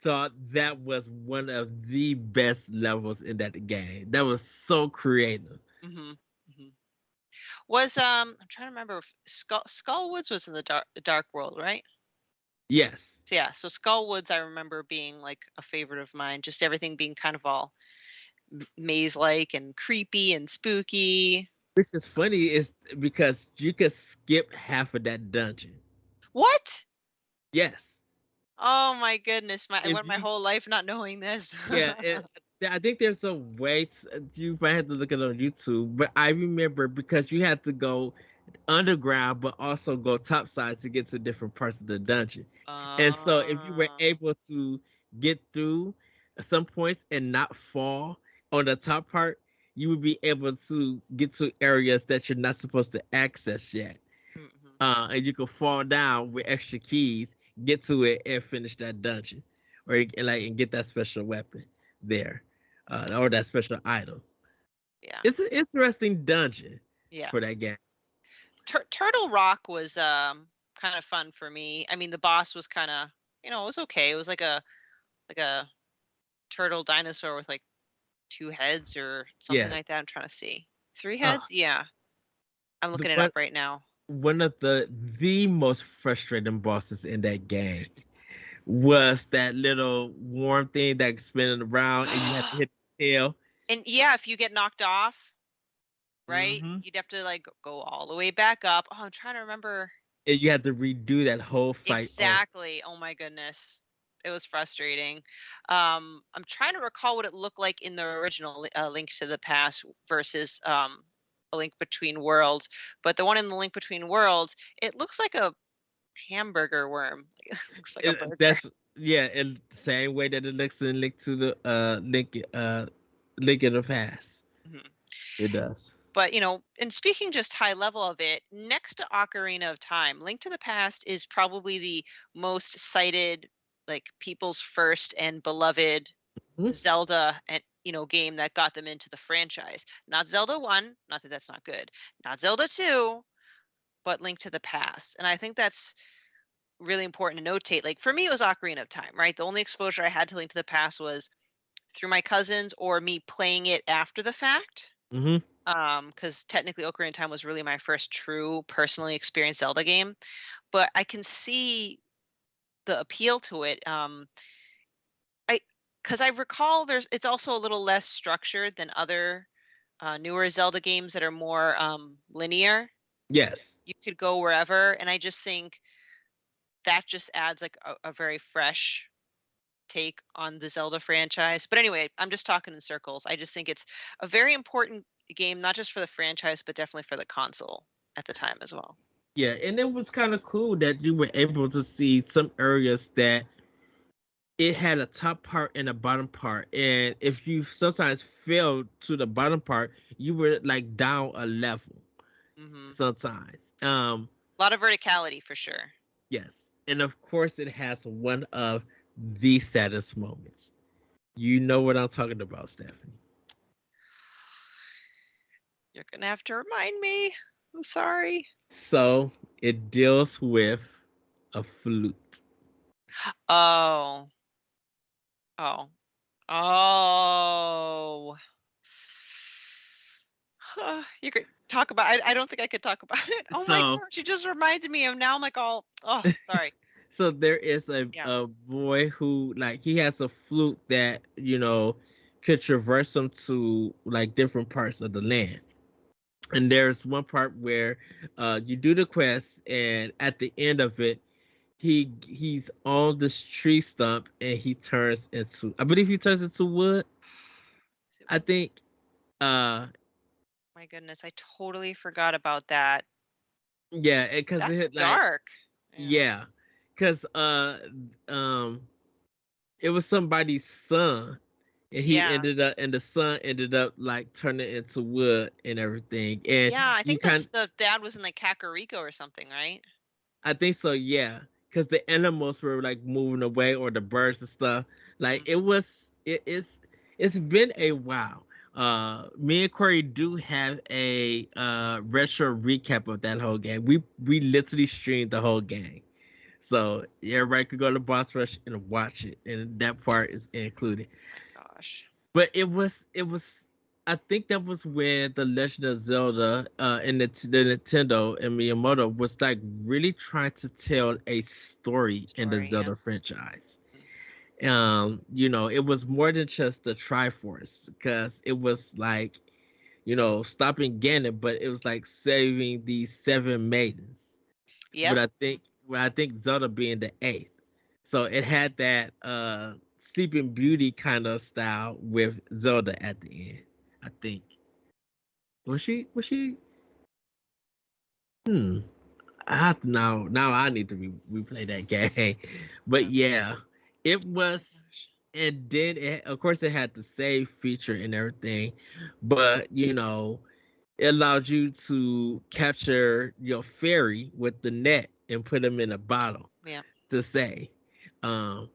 thought that was one of the best levels in that game. That was so creative. Mhm. Mhm. Was I'm trying to remember if Skullwoods was in the dark world, right? Yes. So yeah, so Skullwoods I remember being like a favorite of mine. Just everything being kind of all maze-like and creepy and spooky. Which is funny is because you could skip half of that dungeon. What? Yes. Oh my goodness, I If went my you whole life not knowing this. Yeah, I think there's a way you might have to look it on YouTube, but I remember because you had to go underground, but also go topside to get to different parts of the dungeon. And so, if you were Uh, able to get through some points and not fall on the top part, you would be able to get to areas that you're not supposed to access yet. mhm. And you could fall down with extra keys, get to it, and finish that dungeon, or and get that special weapon there, or that special item. Yeah, It's an interesting dungeon yeah. for that game. Turtle Rock was kind of fun for me. I mean, the boss was kind of, it was okay. It was like a turtle dinosaur with like two heads or something Yeah. like that. I'm trying to see. Three Uh, heads? Yeah. I'm the looking it one up right now. one of the most frustrating bosses in that game was that little worm thing that's spinning around, and you have to hit its tail. And yeah, if you get knocked off, right, Hmm. you'd have to like go all the way back up. Oh, I'm trying to remember And you have to redo that whole fight. exactly. Oh my goodness. It was frustrating. I'm trying to recall what it looked like in the original Link to the Past versus A Link Between Worlds. But the one in the Link Between Worlds, it looks like a hamburger worm. It looks like a burger. That's yeah, and same way that it looks in Link to the Link in the Past. Mhm. It does. But and speaking just high level of it, next to Ocarina of Time, Link to the Past is probably the most cited, like people's first and beloved Mhm. Zelda and game that got them into the franchise. Not Zelda 1, not that that's not good. Not Zelda 2, but Link to the Past. And I think that's really important to notate. Like for me it was Ocarina of Time, right? The only exposure I had to Link to the Past was through my cousins or me playing it after the fact. Mhm. Because technically Ocarina of Time was really my first true personally experienced Zelda game. But I can see the appeal to it. Because I recall it's also a little less structured than other newer Zelda games that are more linear. Yes. You could go wherever, and I just think that just adds like a very fresh take on the Zelda franchise. But anyway, I'm just talking in circles. I just think it's a very important game, not just for the franchise, but definitely for the console at the time as well. Yeah, and it was kind of cool that you were able to see some areas that it had a top part and a bottom part, and if you sometimes fell to the bottom part, you were like down a level Hmm. sometimes. A lot of verticality for sure. Yes, and of course it has one of the saddest moments. You know what I'm talking about, Stephanie. You're gonna have to remind me. I'm sorry. So it deals with a flute. Oh. Oh. Oh. You could talk about I don't think I could talk about it. Oh my So gosh, you just reminded me of now I'm like all sorry. so there is a, Yeah. a boy who like he has a flute that could traverse him to like different parts of the land. And there's one part where you do the quest, and at the end of it, he's on this tree stump, and he turns into, I believe he turns into wood. I think uh My goodness, I totally forgot about that. yeah, because That's it like dark. Yeah. yeah, because um it was somebody's son, and he Yeah. ended up, and the son ended up like turning into wood and everything, and Yeah, I you think kind, the dad was in like Kakariko or something, right? I think so, yeah, because the animals were like moving away, or the birds and stuff. Like Mhm. it was, it's been a while. Me and Corey do have a retro recap of that whole game. We literally streamed the whole game, so everybody could go to Boss Rush and watch it, and that part is included. My gosh. But it was I think that was when the Legend of Zelda and the Nintendo and Miyamoto was like really trying to tell a story in the Story, yeah. Zelda franchise. Mm. It was more than just the Triforce, because it was like, stopping Ganon, but it was like saving these seven maidens. But Yep. I think well, I think Zelda being the eighth. So it had that Sleeping Beauty kind of style with Zelda at the end. I think. Was she hmm. I have to now I need to replay that game. But yeah, it was, and then of course it had the save feature and everything. But it allowed you to capture your fairy with the net and put them in a bottle Yeah. to say. Um,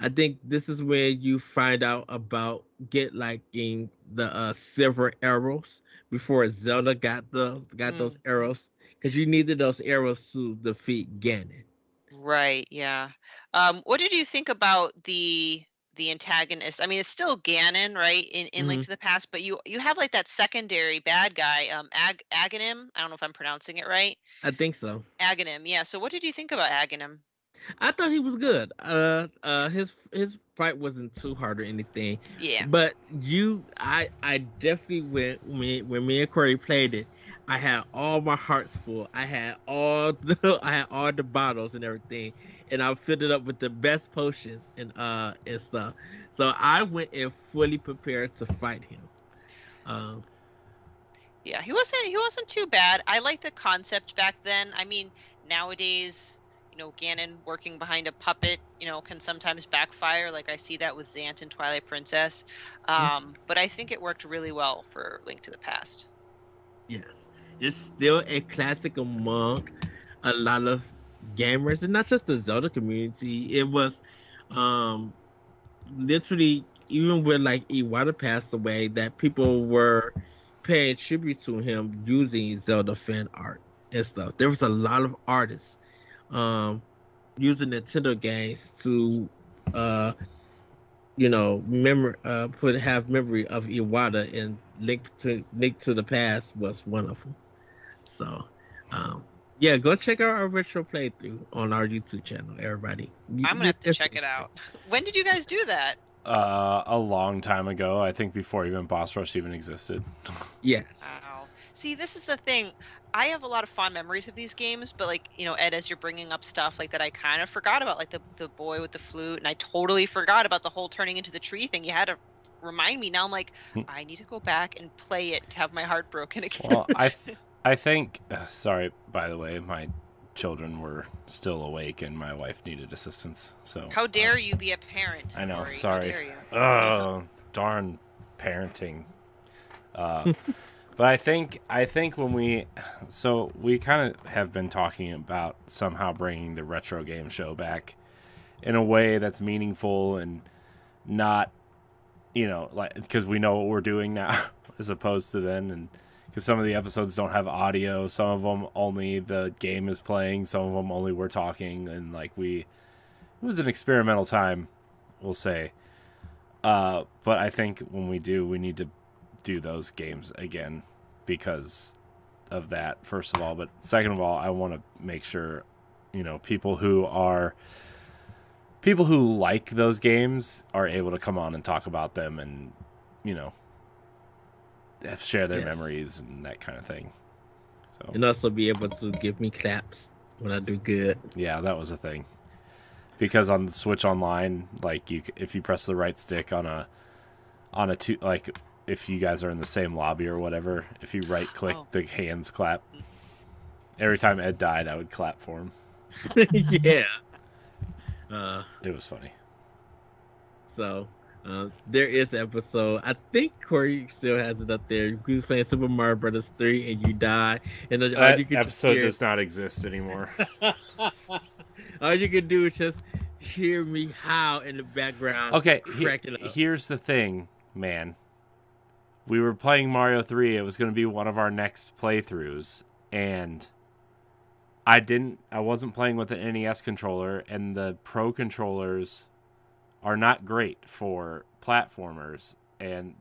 I think this is where you find out about in the silver arrows before Zelda got those arrows, because you needed those arrows to defeat Ganon. Right, yeah. What did you think about the antagonist? I mean, it's still Ganon, right? In Link Hmm. to the Past, but you have like that secondary bad guy, Aghanim. I don't know if I'm pronouncing it right. I think so. Aghanim, yeah. So what did you think about Aghanim? I thought he was good. His fight wasn't too hard or anything. Yeah. But I definitely when me and Corey played it, I had all my hearts full. I had all the bottles and everything, and I filled it up with the best potions and stuff. So I went in fully prepared to fight him. Um, Yeah, he wasn't too bad. I liked the concept back then. I mean, nowadays, Ganon working behind a puppet, can sometimes backfire. Like I see that with Zant and Twilight Princess. But I think it worked really well for Link to the Past. yes, it's still a classic among a lot of gamers, and not just the Zelda community. It was literally, even when like Iwata passed away, that people were paying tribute to him using Zelda fan art and stuff. There was a lot of artists using Nintendo games to have memory of Iwata, and Link to the Past was one of them. So yeah, go check out our retro playthrough on our YouTube channel, everybody. I'm gonna have to check it out. When did you guys do that? A long time ago, I think before even Boss Rush even existed. Yes. Wow. See, this is the thing. I have a lot of fond memories of these games, but like, Ed, as you're bringing up stuff like that, I kind of forgot about, like the boy with the flute, and I totally forgot about the whole turning into the tree thing. You had to remind me. Now I'm like, I need to go back and play it to have my heart broken again. Well, I think. Sorry, by the way, my children were still awake and my wife needed assistance. So how dare you be a parent? I know. Corey? Sorry. How dare you? Oh, darn parenting. But I think when we kind of have been talking about somehow bringing the retro game show back in a way that's meaningful and not, like, because we know what we're doing now as opposed to then, and because some of the episodes don't have audio, some of them only the game is playing, some of them only we're talking, and like it was an experimental time, we'll say. But I think when we do, we need to do those games again because of that, first of all. But second of all, I want to make sure, people who like those games are able to come on and talk about them and, share their memories and that kind of thing. So, and also be able to give me claps when I do good. Yeah, that was a thing. Because on the Switch Online, like if you press the right stick on a two, like if you guys are in the same lobby or whatever, if you right click, the hands clap. Every time Ed died, I would clap for him. Yeah. It was funny. So there is an episode. I think Corey still has it up there. You was playing Super Mario Brothers 3 and you die, and that episode does not exist anymore. All you can do is just hear me howl in the background. Okay, cracking up. Here's the thing, man. We were playing Mario 3. It was going to be one of our next playthroughs, and I wasn't playing with an NES controller, and the Pro controllers are not great for platformers, and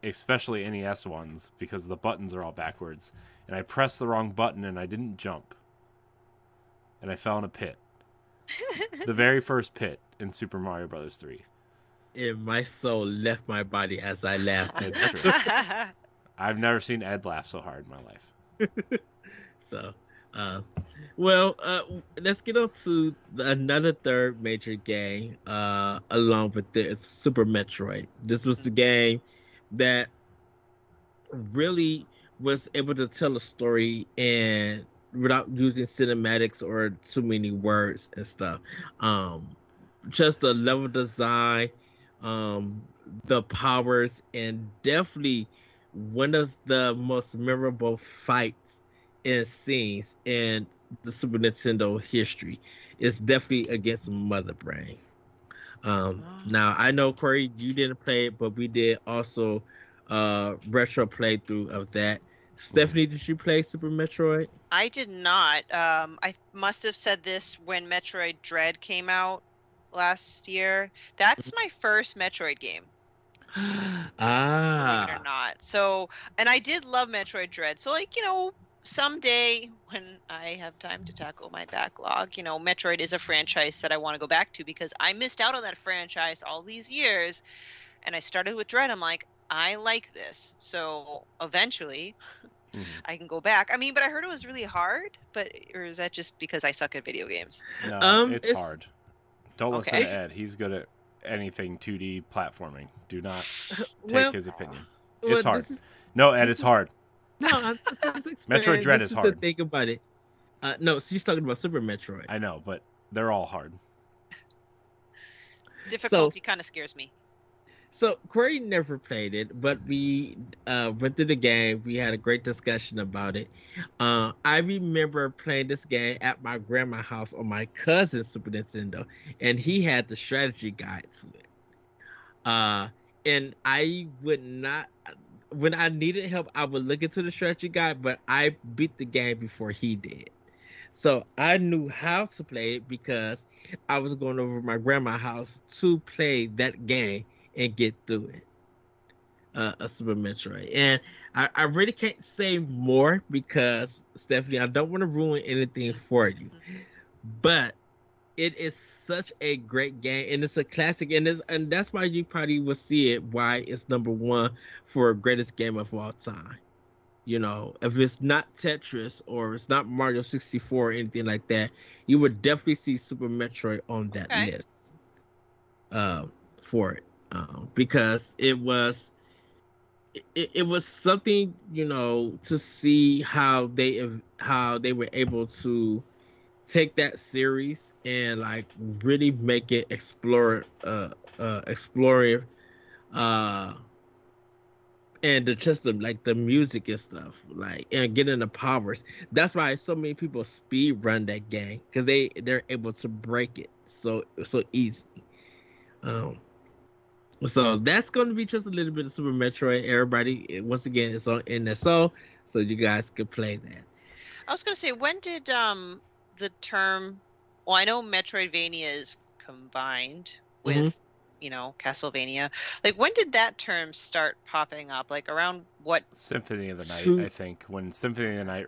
especially NES ones, because the buttons are all backwards. And I pressed the wrong button, and I didn't jump. And I fell in a pit. The very first pit in Super Mario Brothers 3. And my soul left my body as I laughed. It's true. I've never seen Ed laugh so hard in my life. So, Uh, well, let's get on to another third major game, along with the Super Metroid. This was the game that really was able to tell a story and without using cinematics or too many words and stuff. Um, just the level design, um, the powers, and definitely one of the most memorable fights and scenes in the Super Nintendo history is definitely against Mother Brain. Now I know Corey, you didn't play it, but we did also retro playthrough of that. Stephanie, did you play Super Metroid? I did not. I must have said this when Metroid Dread came out last year. That's my first Metroid game. Believe it or not. So, and I did love Metroid Dread. So, like, someday when I have time to tackle my backlog, Metroid is a franchise that I want to go back to because I missed out on that franchise all these years. And I started with Dread. I'm like, I like this. So eventually I can go back. I mean, but I heard it was really hard, or is that just because I suck at video games? No, it's hard. Don't listen Okay. to Ed. He's good at anything 2D platforming. Do not take his opinion. It's hard. No, Ed, it's hard. No, I'm just explaining. Metroid Dread This is hard. The thing about it. No, so you're talking about Super Metroid. I know, but they're all hard. Difficulty kind of scares me. So Corey never played it, but we went through the game. We had a great discussion about it. I remember playing this game at my grandma's house on my cousin's Super Nintendo, and he had the strategy guide to it. And I would not, when I needed help, I would look into the strategy guide, but I beat the game before he did. So I knew how to play it because I was going over to my grandma's house to play that game and get through it. A Super Metroid. And I really can't say more because, Stephanie, I don't want to ruin anything for you. But it is such a great game, and it's a classic, and that's why you probably will see it, why it's number one for greatest game of all time. If it's not Tetris or it's not Mario 64 or anything like that, you would definitely see Super Metroid on that list for it. Because it was something, to see how they were able to take that series and like really make it explorative, and the music and stuff, and getting the powers. That's why so many people speed run that game, because they're able to break it so easy. So that's going to be just a little bit of Super Metroid. Everybody, once again, it's on NSO, so you guys could play that. I was going to say, when did the term? Well, I know Metroidvania is combined with, Castlevania. Like, when did that term start popping up? Like, around what? Symphony of the Night, I think. When Symphony of the Night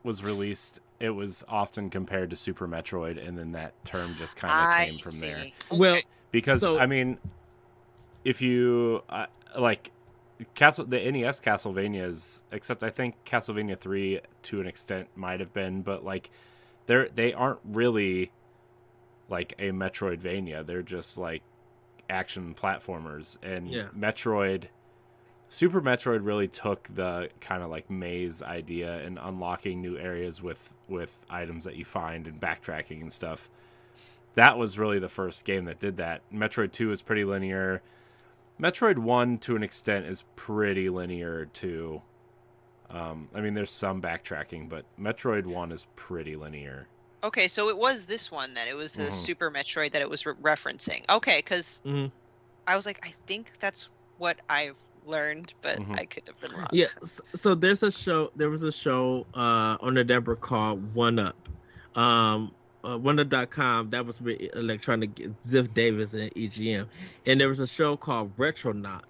was released, it was often compared to Super Metroid, and then that term just kind of came from there. Okay. Well, because I mean, if you like the NES Castlevanias, except I think Castlevania 3 to an extent might have been, but like they aren't really like a Metroidvania. They're just like action platformers. And Super Metroid really took the kind of like maze idea and unlocking new areas with items that you find and backtracking and stuff. That was really the first game that did that. Metroid 2 is pretty linear. Metroid 1, to an extent, is pretty linear, too. I mean, there's some backtracking, but Metroid 1 is pretty linear. Okay, so it was this one then. It was the Super Metroid that it was referencing. Okay, because I was like, I think that's what I've learned, but I could have been wrong. Yeah, so there was a show on the network called One Up. OneUp.com, that was with Electronic, Ziff Davis and EGM. And there was a show called Retronauts.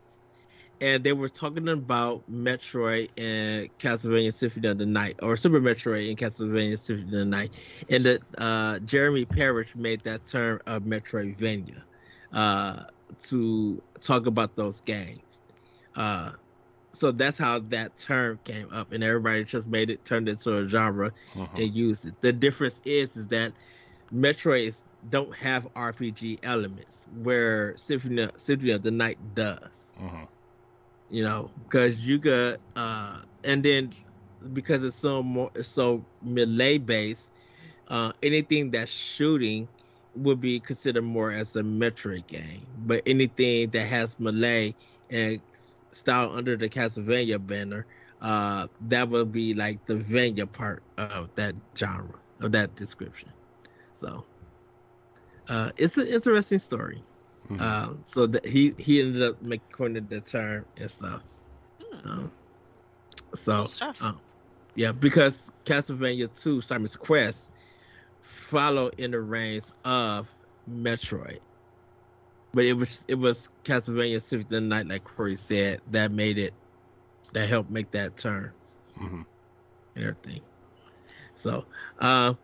And they were talking about Metroid and Castlevania Symphony of the Night, or Super Metroid and Castlevania Symphony of the Night. And that Jeremy Parrish made that term of Metroidvania to talk about those games. So that's how that term came up, and everybody just turned it into a genre and used it. The difference is that Metroids don't have RPG elements, where Symphony of the Night does. You know, because you got and then because it's so melee based, anything that's shooting would be considered more as a Metroid game. But anything that has melee and style under the Castlevania banner, that would be like the Vania part of that genre, of that description. So it's an interesting story. So that he ended up coining the term and stuff. Cool stuff. Yeah, because Castlevania 2 Simon's Quest followed in the reigns of Metroid. But it was Castlevania Symphony of the Night, like Corey said, that helped make that turn. And everything. So I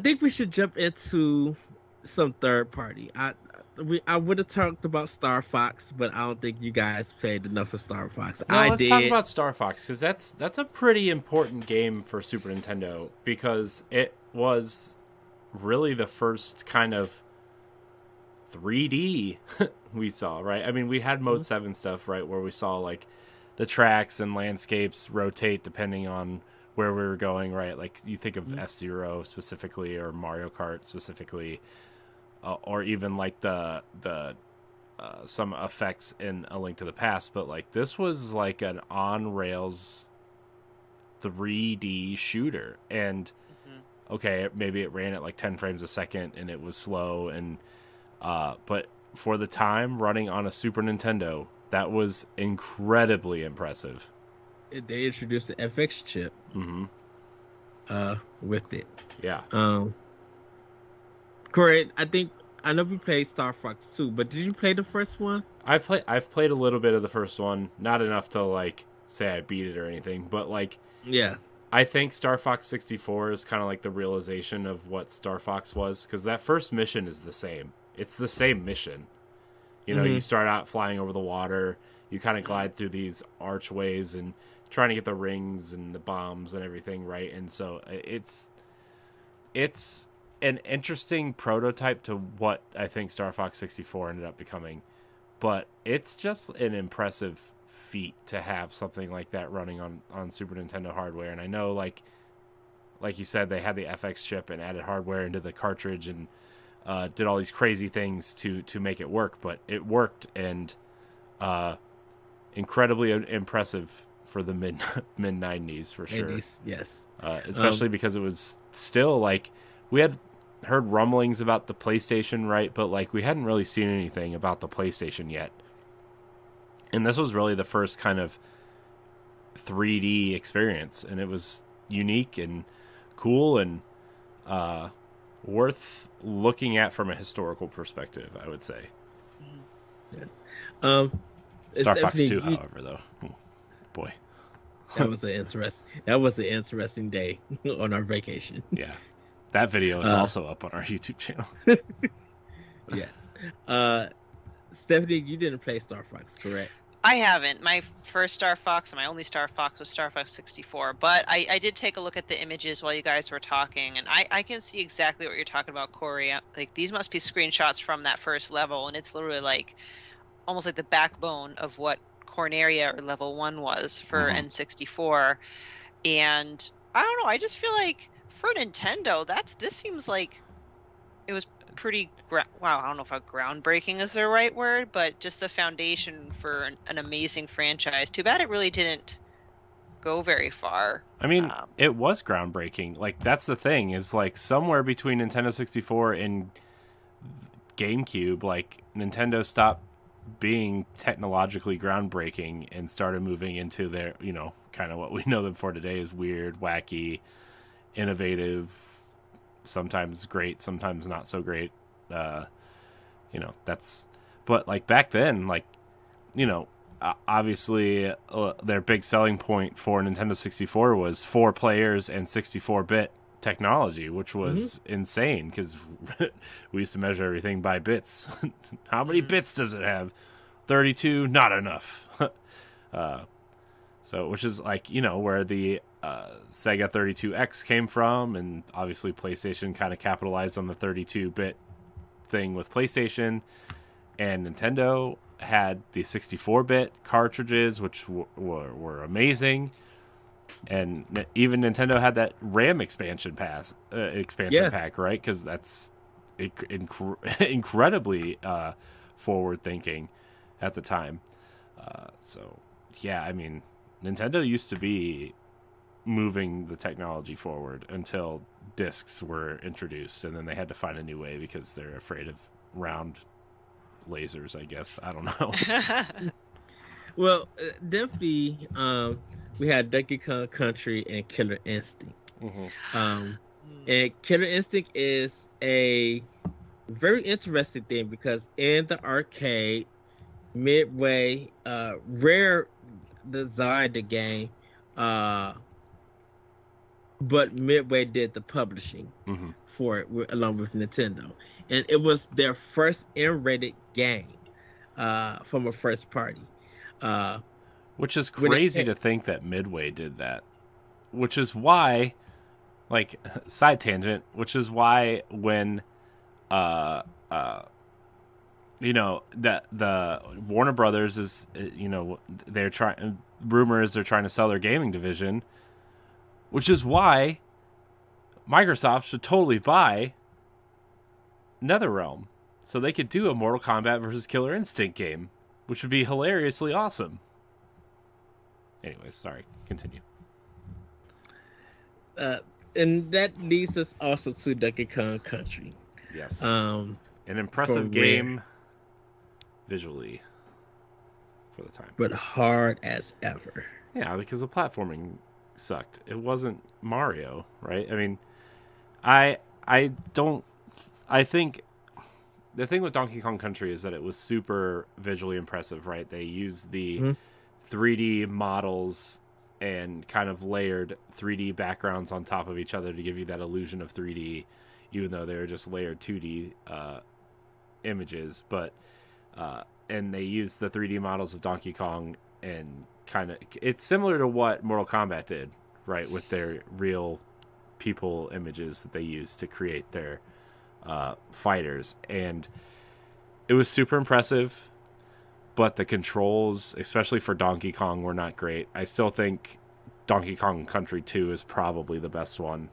think we should jump into some third party. I would have talked about Star Fox, but I don't think you guys played enough of Star Fox. No, let's talk about Star Fox, because that's a pretty important game for Super Nintendo, because it was really the first kind of 3D we saw, right? I mean, we had Mode 7 stuff, right, where we saw like the tracks and landscapes rotate depending on where we were going, right? Like you think of F-Zero specifically, or Mario Kart specifically, or even like the some effects in A Link to the Past. But like this was like an on rails 3D shooter, and okay, maybe it ran at like 10 frames a second and it was slow, and but for the time running on a Super Nintendo, that was incredibly impressive. They introduced the FX chip with it. Yeah. Corey, I know we played Star Fox 2, but did you play the first one? I've played a little bit of the first one, not enough to like say I beat it or anything, but like yeah, I think Star Fox 64 is kind of like the realization of what Star Fox was, because that first mission is the same. It's the same mission. You know, you start out flying over the water, you kind of glide through these archways and trying to get the rings and the bombs and everything, right? And so it's an interesting prototype to what I think Star Fox 64 ended up becoming, but it's just an impressive feat to have something like that running on Super Nintendo hardware. And I know, like you said, they had the FX chip and added hardware into the cartridge and did all these crazy things to make it work, but it worked, and incredibly impressive for the mid 90s for sure. 80s, yes. Especially because it was still like we had heard rumblings about the PlayStation, right? But like we hadn't really seen anything about the PlayStation yet. And this was really the first kind of 3D experience, and it was unique and cool and worth looking at from a historical perspective, I would say. Yes. Star Fox 2, however, though, boy, that was an interesting day on our vacation. Yeah, that video is also up on our YouTube channel. Yes. Stephanie, you didn't play Star Fox, correct? I haven't. My first Star Fox and my only Star Fox was Star Fox 64. But I did take a look at the images while you guys were talking, and I can see exactly what you're talking about, Corey. Like, these must be screenshots from that first level, and it's literally like almost like the backbone of what Corneria or Level 1 was for N64. And I don't know, I just feel like for Nintendo, this seems like it was pretty I don't know if groundbreaking is the right word, but just the foundation for an amazing franchise. Too bad it really didn't go very far. I mean, it was groundbreaking. Like, that's the thing, is like somewhere between Nintendo 64 and GameCube, like Nintendo stopped being technologically groundbreaking and started moving into their, you know, kind of what we know them for today is weird, wacky, innovative, sometimes great, sometimes not so great. You know, but like back then, like, you know, obviously their big selling point for Nintendo 64 was 4 players and 64-bit technology, which was insane, because we used to measure everything by bits. How many bits does it have? 32, not enough. So, which is like, where the Sega 32X came from, and obviously PlayStation kind of capitalized on the 32-bit thing with PlayStation, and Nintendo had the 64-bit cartridges, which were amazing, and even Nintendo had that RAM expansion pack, right? Because that's incredibly forward thinking at the time. So yeah, I mean, Nintendo used to be moving the technology forward until discs were introduced, and then they had to find a new way because they're afraid of round lasers, I guess. I don't know. Well, definitely, we had Donkey Kong Country and Killer Instinct. And Killer Instinct is a very interesting thing because in the arcade, Midway, Rare designed the game, but Midway did the publishing for it along with Nintendo, and it was their first M-rated game from a first party. Which is crazy to think that Midway did that. Which is why, like, side tangent, which is why when that the Warner Brothers is, they're trying, rumors they're trying to sell their gaming division, which is why Microsoft should totally buy NetherRealm so they could do a Mortal Kombat versus Killer Instinct game, which would be hilariously awesome. Anyways, sorry, continue. And that leads us also to Donkey Kong Country. Yes. An impressive game visually for the time. But hard as ever. Yeah, because the platforming sucked. It wasn't Mario, right? I mean, I think the thing with Donkey Kong Country is that it was super visually impressive, right? They used the 3D models and kind of layered 3D backgrounds on top of each other to give you that illusion of 3D, even though they were just layered 2D images. But and they used the 3D models of Donkey Kong, and kind of it's similar to what Mortal Kombat did, right, with their real people images that they used to create their fighters. And it was super impressive, but the controls, especially for Donkey Kong, were not great. I still think Donkey Kong Country 2 is probably the best one.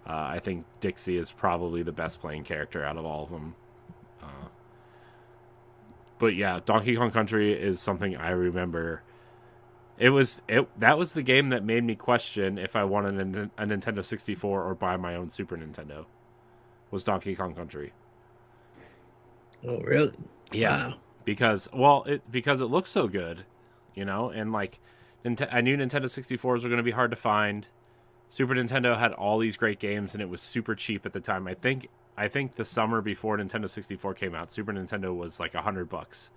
I think Dixie is probably the best playing character out of all of them. But yeah, Donkey Kong Country is something I remember. That was the game that made me question if I wanted a Nintendo 64 or buy my own Super Nintendo. Was Donkey Kong Country. Oh, really? Yeah. Wow. Because it looks so good, and like I knew Nintendo 64s were going to be hard to find. Super Nintendo had all these great games, and it was super cheap at the time. I think the summer before Nintendo 64 came out, Super Nintendo was like $100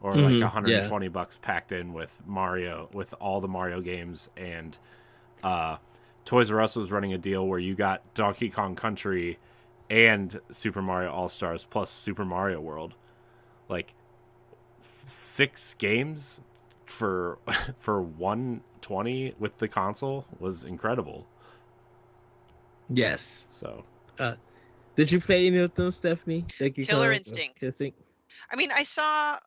or like $120 packed in with Mario, with all the Mario games, and Toys R Us was running a deal where you got Donkey Kong Country and Super Mario All-Stars plus Super Mario World. Like 6 games for $120 with the console was incredible. Yes. So, did you play any of them, Stephanie? Killer Instinct. I mean, I saw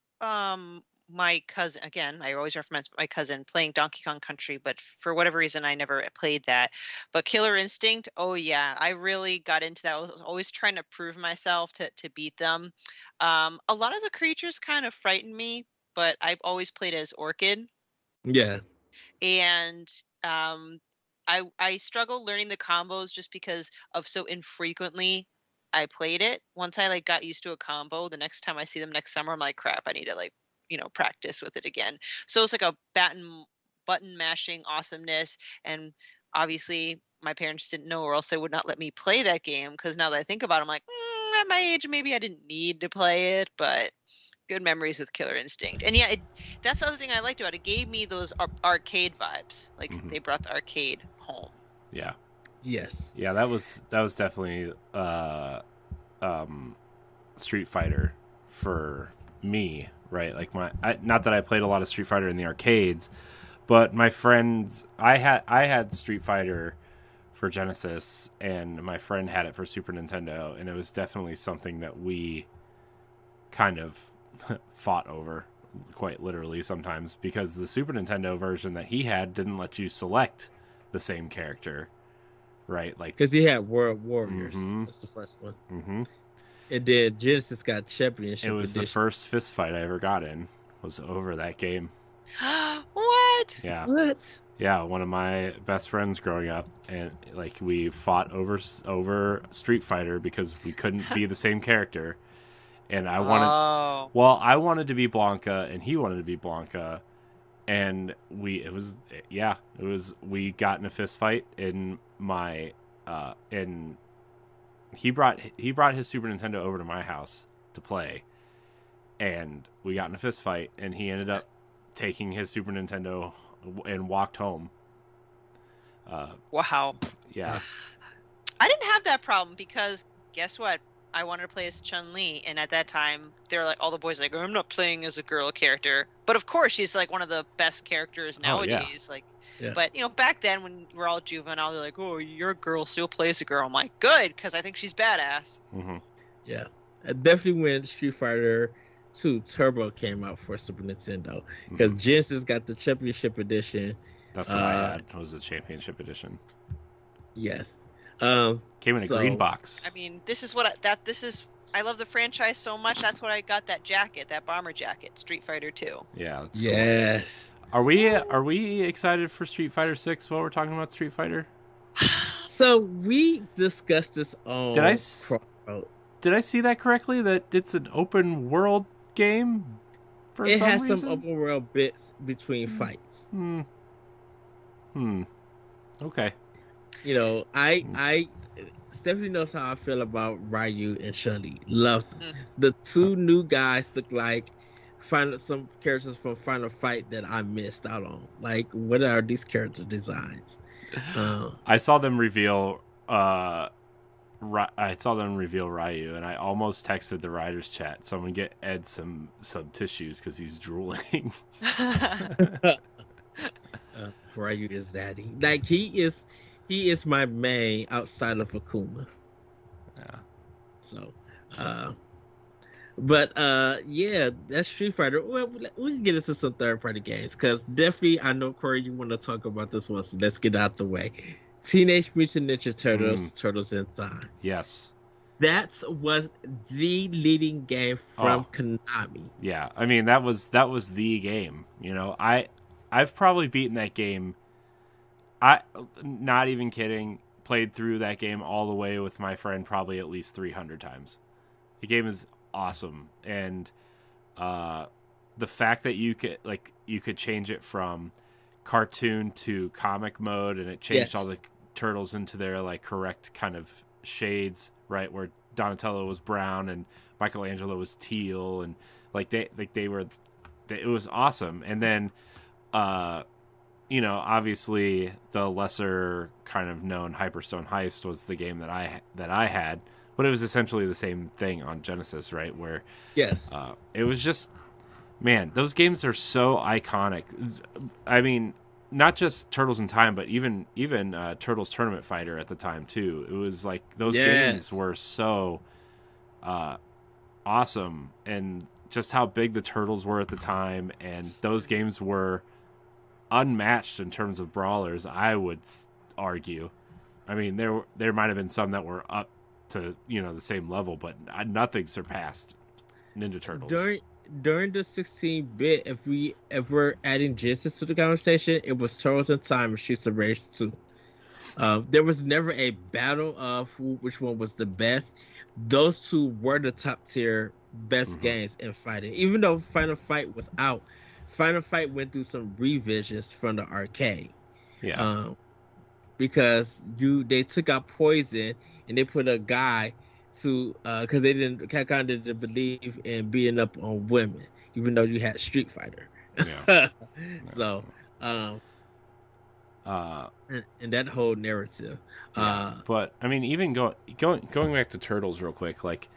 my cousin, again, I always reference my cousin playing Donkey Kong Country, but for whatever reason, I never played that. But Killer Instinct, oh yeah, I really got into that. I was always trying to prove myself to beat them. A lot of the creatures kind of frightened me, but I've always played as Orchid. Yeah. And I struggled learning the combos just because of so infrequently I played it. Once I got used to a combo, the next time I see them next summer, I'm like, crap, I need to practice with it again. So it's like a button mashing awesomeness. And obviously my parents didn't know, or else they would not let me play that game. Because now that I think about it, I'm like, at my age, maybe I didn't need to play it, but good memories with Killer Instinct. And yeah, that's the other thing I liked about it. It gave me those arcade vibes. Like they brought the arcade home. Yeah. Yes. Yeah, that was definitely Street Fighter for me, right? Like not that I played a lot of Street Fighter in the arcades, But my friends, I had Street Fighter for Genesis, and my friend had it for Super Nintendo, and it was definitely something that we kind of fought over, quite literally sometimes, because the Super Nintendo version that he had didn't let you select the same character, right? Like, because he had World Warriors. Mhm. That's the first one. mm-hmm. And then Genesis got Championship It was Edition. the first fist fight I ever got in, was over that game. What? Yeah. What? Yeah, one of my best friends growing up, and like we fought over Street Fighter because we couldn't be the same character, and I wanted to be Blanca, and he wanted to be Blanca, and we got in a fist fight in my and he brought his Super Nintendo over to my house to play, and we got in a fist fight, and he ended up taking his Super Nintendo and walked home. Wow. Yeah. I didn't have that problem because guess what? I wanted to play as Chun-Li, and at that time, they were like, all the boys were like, I'm not playing as a girl character. But of course, she's like one of the best characters nowadays. But back then when we're all juvenile, they're like, oh, you're a girl, still plays a girl. I'm like, good, because I think she's badass. Mm-hmm. Yeah, definitely when Street Fighter 2 Turbo came out for Super Nintendo, because Genesis got the Championship Edition. That's what I had, was the Championship Edition. Yes. Came in a green box. I mean, I love the franchise so much. That's what I got, that jacket, that bomber jacket, Street Fighter 2. Yeah. That's yes. Cool. Are we excited for Street Fighter 6 while we're talking about Street Fighter? So we discussed this on Crossroad. Did I see that correctly? That it's an open world game? It has some open world bits between fights. Okay. Stephanie knows how I feel about Ryu and Chun-Li. Love them. The two new guys look like some characters from Final Fight that I missed out on. Like, what are these character designs? I saw them reveal Ryu, and I almost texted the writers chat. So I'm gonna get Ed some tissues because he's drooling. Ryu is daddy. Like, he is my main outside of Akuma. Yeah. So, yeah, that's Street Fighter. Well, we can get into some third party games because definitely I know, Corey, you want to talk about this one, so let's get out the way. Teenage Mutant Ninja Turtles, Turtles in Time. Yes. That was the leading game from Konami. Yeah, I mean that was the game. I've probably beaten that game. Not even kidding. Played through that game all the way with my friend probably at least 300 times. The game is awesome, and the fact that you could change it from cartoon to comic mode, and it changed all the turtles into their like correct kind of shades, right? Where Donatello was brown and Michelangelo was teal, and it was awesome. And then obviously the lesser kind of known Hyperstone Heist was the game that I had, but it was essentially the same thing on Genesis, right? Where it was just, man, those games are so iconic. I mean, not just Turtles in Time, but even Turtles Tournament Fighter at the time too. It was like those games were so awesome, and just how big the Turtles were at the time, and those games were unmatched in terms of brawlers, I would argue. I mean, there might have been some that were up to the same level, but nothing surpassed Ninja Turtles. During the 16-bit, if we're adding Genesis to the conversation, it was Turtles in Time and Streets of Rage 2. There was never a battle of which one was the best. Those two were the top tier best games in fighting. Even though Final Fight was out, Final Fight went through some revisions from the arcade. Yeah. Because they took out Poison and they put a guy to because Capcom didn't believe in beating up on women, even though you had Street Fighter. Yeah. So, and that whole narrative. But I mean, even going back to Turtles real quick, like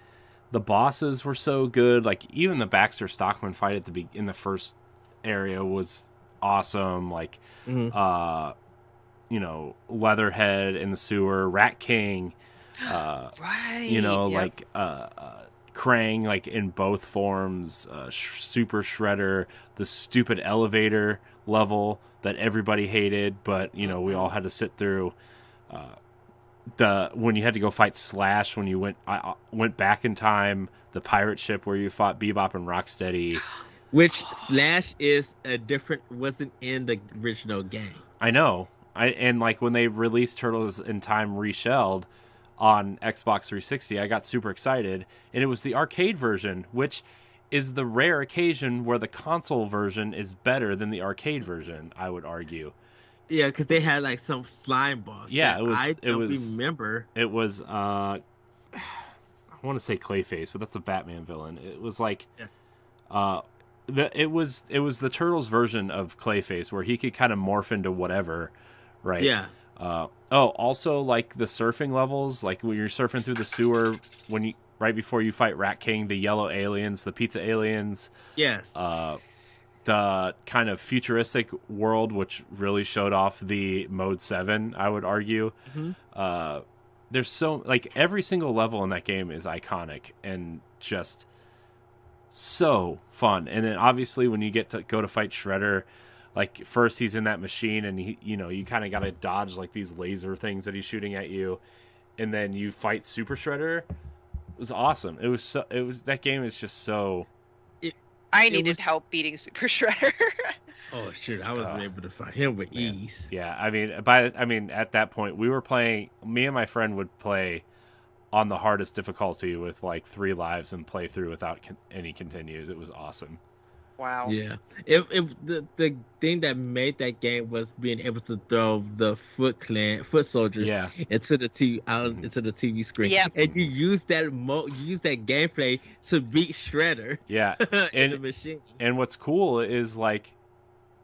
the bosses were so good. Like even the Baxter Stockman fight in the first area was awesome. Like, Mhm. you know, Leatherhead in the sewer, Rat King, you Right. know, Yep. like Krang, like in both forms, Super Shredder, the stupid elevator level that everybody hated, but you know we all had to sit through. The when you had to go fight Slash when you went back in time, the pirate ship where you fought Bebop and Rocksteady. Which Slash is a different wasn't in the original game. I know. And like when they released Turtles in Time Reshelled on Xbox 360, I got super excited, and it was the arcade version, which is the rare occasion where the console version is better than the arcade version, I would argue. Yeah, because they had like some slime boss Yeah, that it was I it don't was remember. it was I want to say Clayface, but that's a Batman villain. It was like Yeah. it was the Turtles version of Clayface where he could kind of morph into whatever, right? Yeah. Also like the surfing levels, like when you're surfing through the sewer when you right before you fight Rat King, the yellow aliens, the pizza aliens, Yes. the kind of futuristic world, which really showed off the Mode 7, I would argue. hmm There's so, like, every single level in that game is iconic and just so fun. And then obviously when you get to go to fight Shredder, like first he's in that machine and he, you know, you kind of got to dodge like these laser things that he's shooting at you. And then you fight Super Shredder. It was awesome. That game is just so, It I it needed was. help beating Super Shredder. Oh shit! I was able to fight him with man. ease. Yeah, I mean, at that point, we were playing. Me and my friend would play on the hardest difficulty with like 3 lives and play through without any continues. It was awesome. Wow. Yeah. The thing that made that game was being able to throw the foot soldiers Yeah. into the into the TV screen. Yep. And you use that gameplay to beat Shredder. Yeah, in the machine. And what's cool is like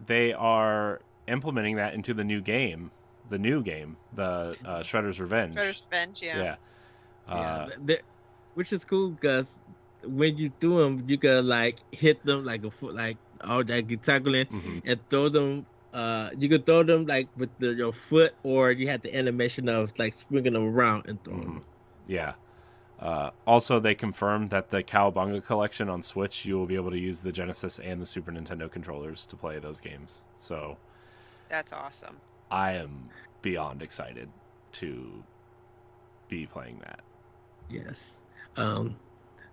they are implementing that into the new game, the Shredder's Revenge. Shredder's Revenge, yeah. Which is cool because when you do them, you can like hit them like a foot, like all that you tackling and throw them. You can throw them like with your foot, or you have the animation of like swinging them around and throwing them. Yeah. Also, they confirmed that the Cowabunga collection on Switch, you will be able to use the Genesis and the Super Nintendo controllers to play those games. So that's awesome. I am beyond excited to be playing that. Yes.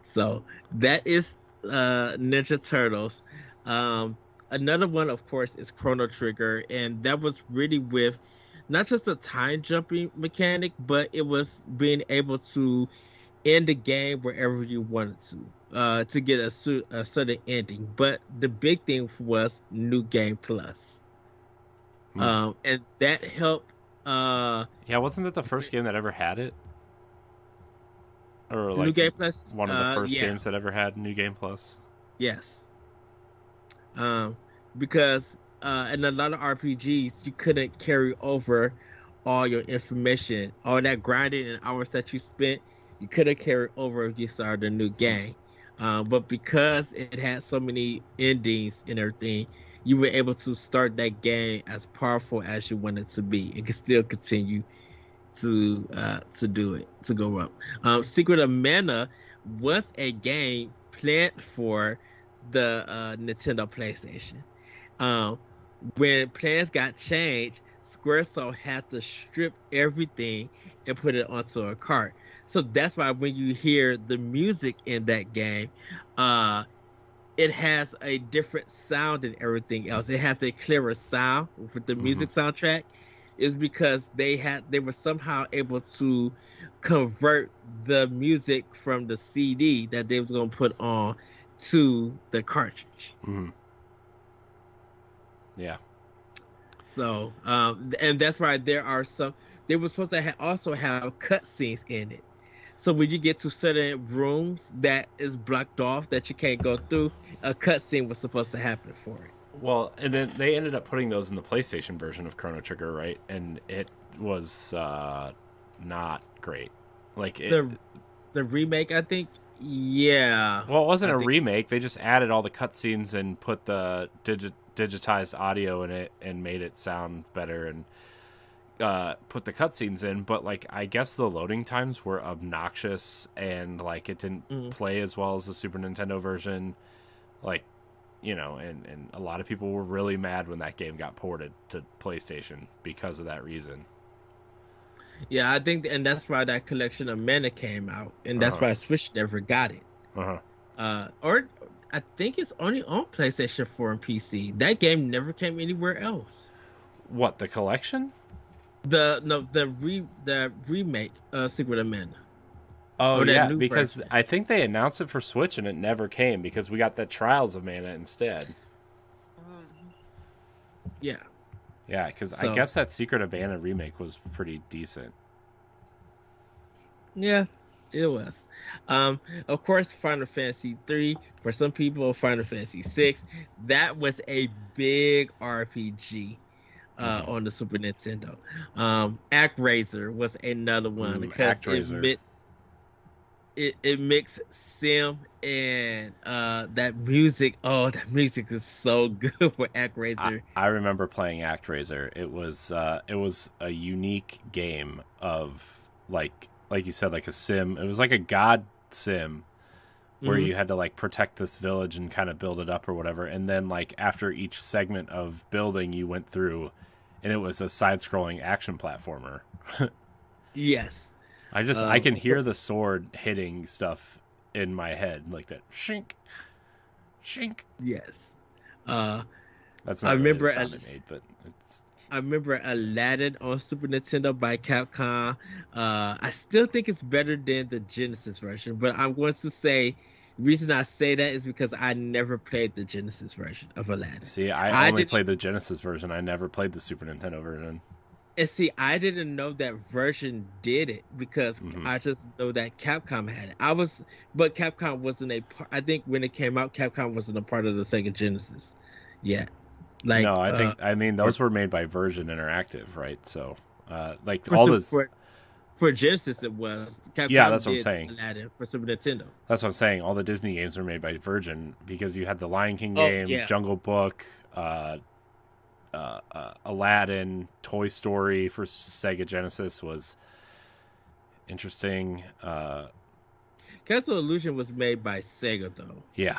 So that is Ninja Turtles. Another one, of course, is Chrono Trigger, and that was really with not just the time jumping mechanic, but it was being able to end the game wherever you wanted to get a certain ending. But the big thing was New Game Plus, and that helped. Yeah, wasn't that the first game that ever had it? Or like New Game Plus, one of the first games that ever had New Game Plus. Yes. Because in a lot of RPGs, you couldn't carry over all your information, all that grinding and hours that you spent. You couldn't carry over if you started a new game. But because it had so many endings and everything, you were able to start that game as powerful as you wanted to be, and could still continue to do it, to go up. Secret of Mana was a game planned for the Nintendo PlayStation. When plans got changed, Squaresoft had to strip everything and put it onto a cart. So that's why when you hear the music in that game, it has a different sound than everything else. It has a clearer sound with the music soundtrack. Is because they were somehow able to convert the music from the CD that they was going to put on to the cartridge. Yeah. So, and that's why they were supposed to also have cutscenes in it. So when you get to certain rooms that is blocked off that you can't go through, a cutscene was supposed to happen for it. Well, and then they ended up putting those in the PlayStation version of Chrono Trigger, right? And it was not great. Like the remake, I think. Yeah. Well, it wasn't a remake. They just added all the cutscenes and put the digitized audio in it and made it sound better and put the cutscenes in, but like I guess the loading times were obnoxious and like it didn't play as well as the Super Nintendo version. Like, you know, and a lot of people were really mad when that game got ported to PlayStation because of that reason. Yeah, I think, and that's why that collection of Mana came out, and that's why Switch never got it. Or I think it's only on PlayStation 4 and PC. That game never came anywhere else. What, the collection? The remake, Secret of Mana. Oh yeah, because version. I think they announced it for Switch and it never came because we got the Trials of Mana instead. Yeah. Yeah, because I guess that Secret of Mana remake was pretty decent. Yeah, it was. Of course, Final Fantasy 3. For some people, Final Fantasy 6. That was a big RPG on the Super Nintendo. ActRaiser was another one because it mixed sim and that music. Oh, that music is so good for ActRaiser. I remember playing ActRaiser. It was a unique game of like you said, like a sim. It was like a god sim where you had to like protect this village and kind of build it up or whatever. And then like after each segment of building you went through, and it was a side-scrolling action platformer. Yes. I can hear the sword hitting stuff in my head like that. Shink. Yes. That's not really the sound it made, but it's. I remember Aladdin on Super Nintendo by Capcom. I still think it's better than the Genesis version, but I'm going to say the reason I say that is because I never played the Genesis version of Aladdin. See, I only played the Genesis version. I never played the Super Nintendo version. And see, I didn't know that version did it because I just know that Capcom had it. But Capcom wasn't a part. I think when it came out, Capcom wasn't a part of the Sega Genesis yet. Like, no, I mean those were made by Virgin Interactive, right? So, like for Genesis, it was Capcom. Yeah, that's what I'm saying. Aladdin for Super Nintendo. That's what I'm saying. All the Disney games were made by Virgin because you had the Lion King game, Jungle Book, Aladdin, Toy Story for Sega Genesis was interesting. Castle Illusion was made by Sega though. Yeah,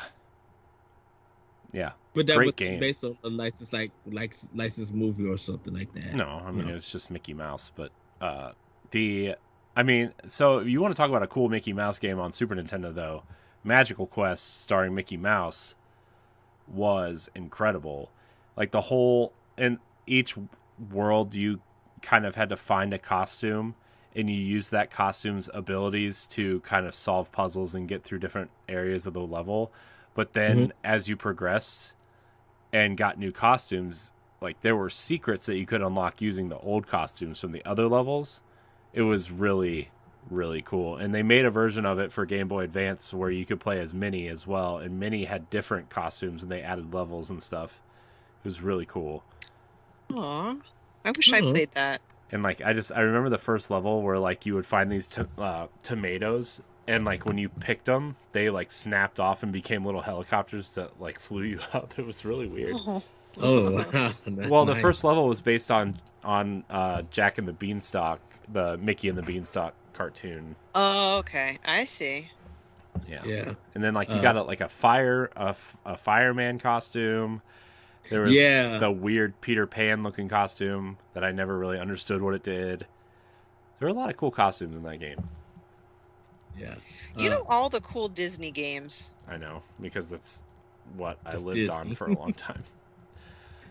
but that great was game. Based on a licensed movie or something like that. No, I mean it was just Mickey Mouse. But so if you want to talk about a cool Mickey Mouse game on Super Nintendo though, Magical Quest starring Mickey Mouse was incredible. Like the whole. In each world, you kind of had to find a costume, and you use that costume's abilities to kind of solve puzzles and get through different areas of the level. But then as you progressed and got new costumes, like there were secrets that you could unlock using the old costumes from the other levels. It was really, really cool. And they made a version of it for Game Boy Advance where you could play as Minnie as well. And Minnie had different costumes, and they added levels and stuff. It was really cool. Aw, I wish I played that. And like I remember the first level where like you would find these tomatoes, and like when you picked them, they like snapped off and became little helicopters that like flew you up. It was really weird. Wow. Well, the first level was based on Jack and the Beanstalk, the Mickey and the Beanstalk cartoon. Oh, okay, I see. Yeah. And then like you got a fireman costume. There was the weird Peter Pan looking costume that I never really understood what it did. There were a lot of cool costumes in that game. Yeah. You know all the cool Disney games. I know, because that's what I lived on for a long time.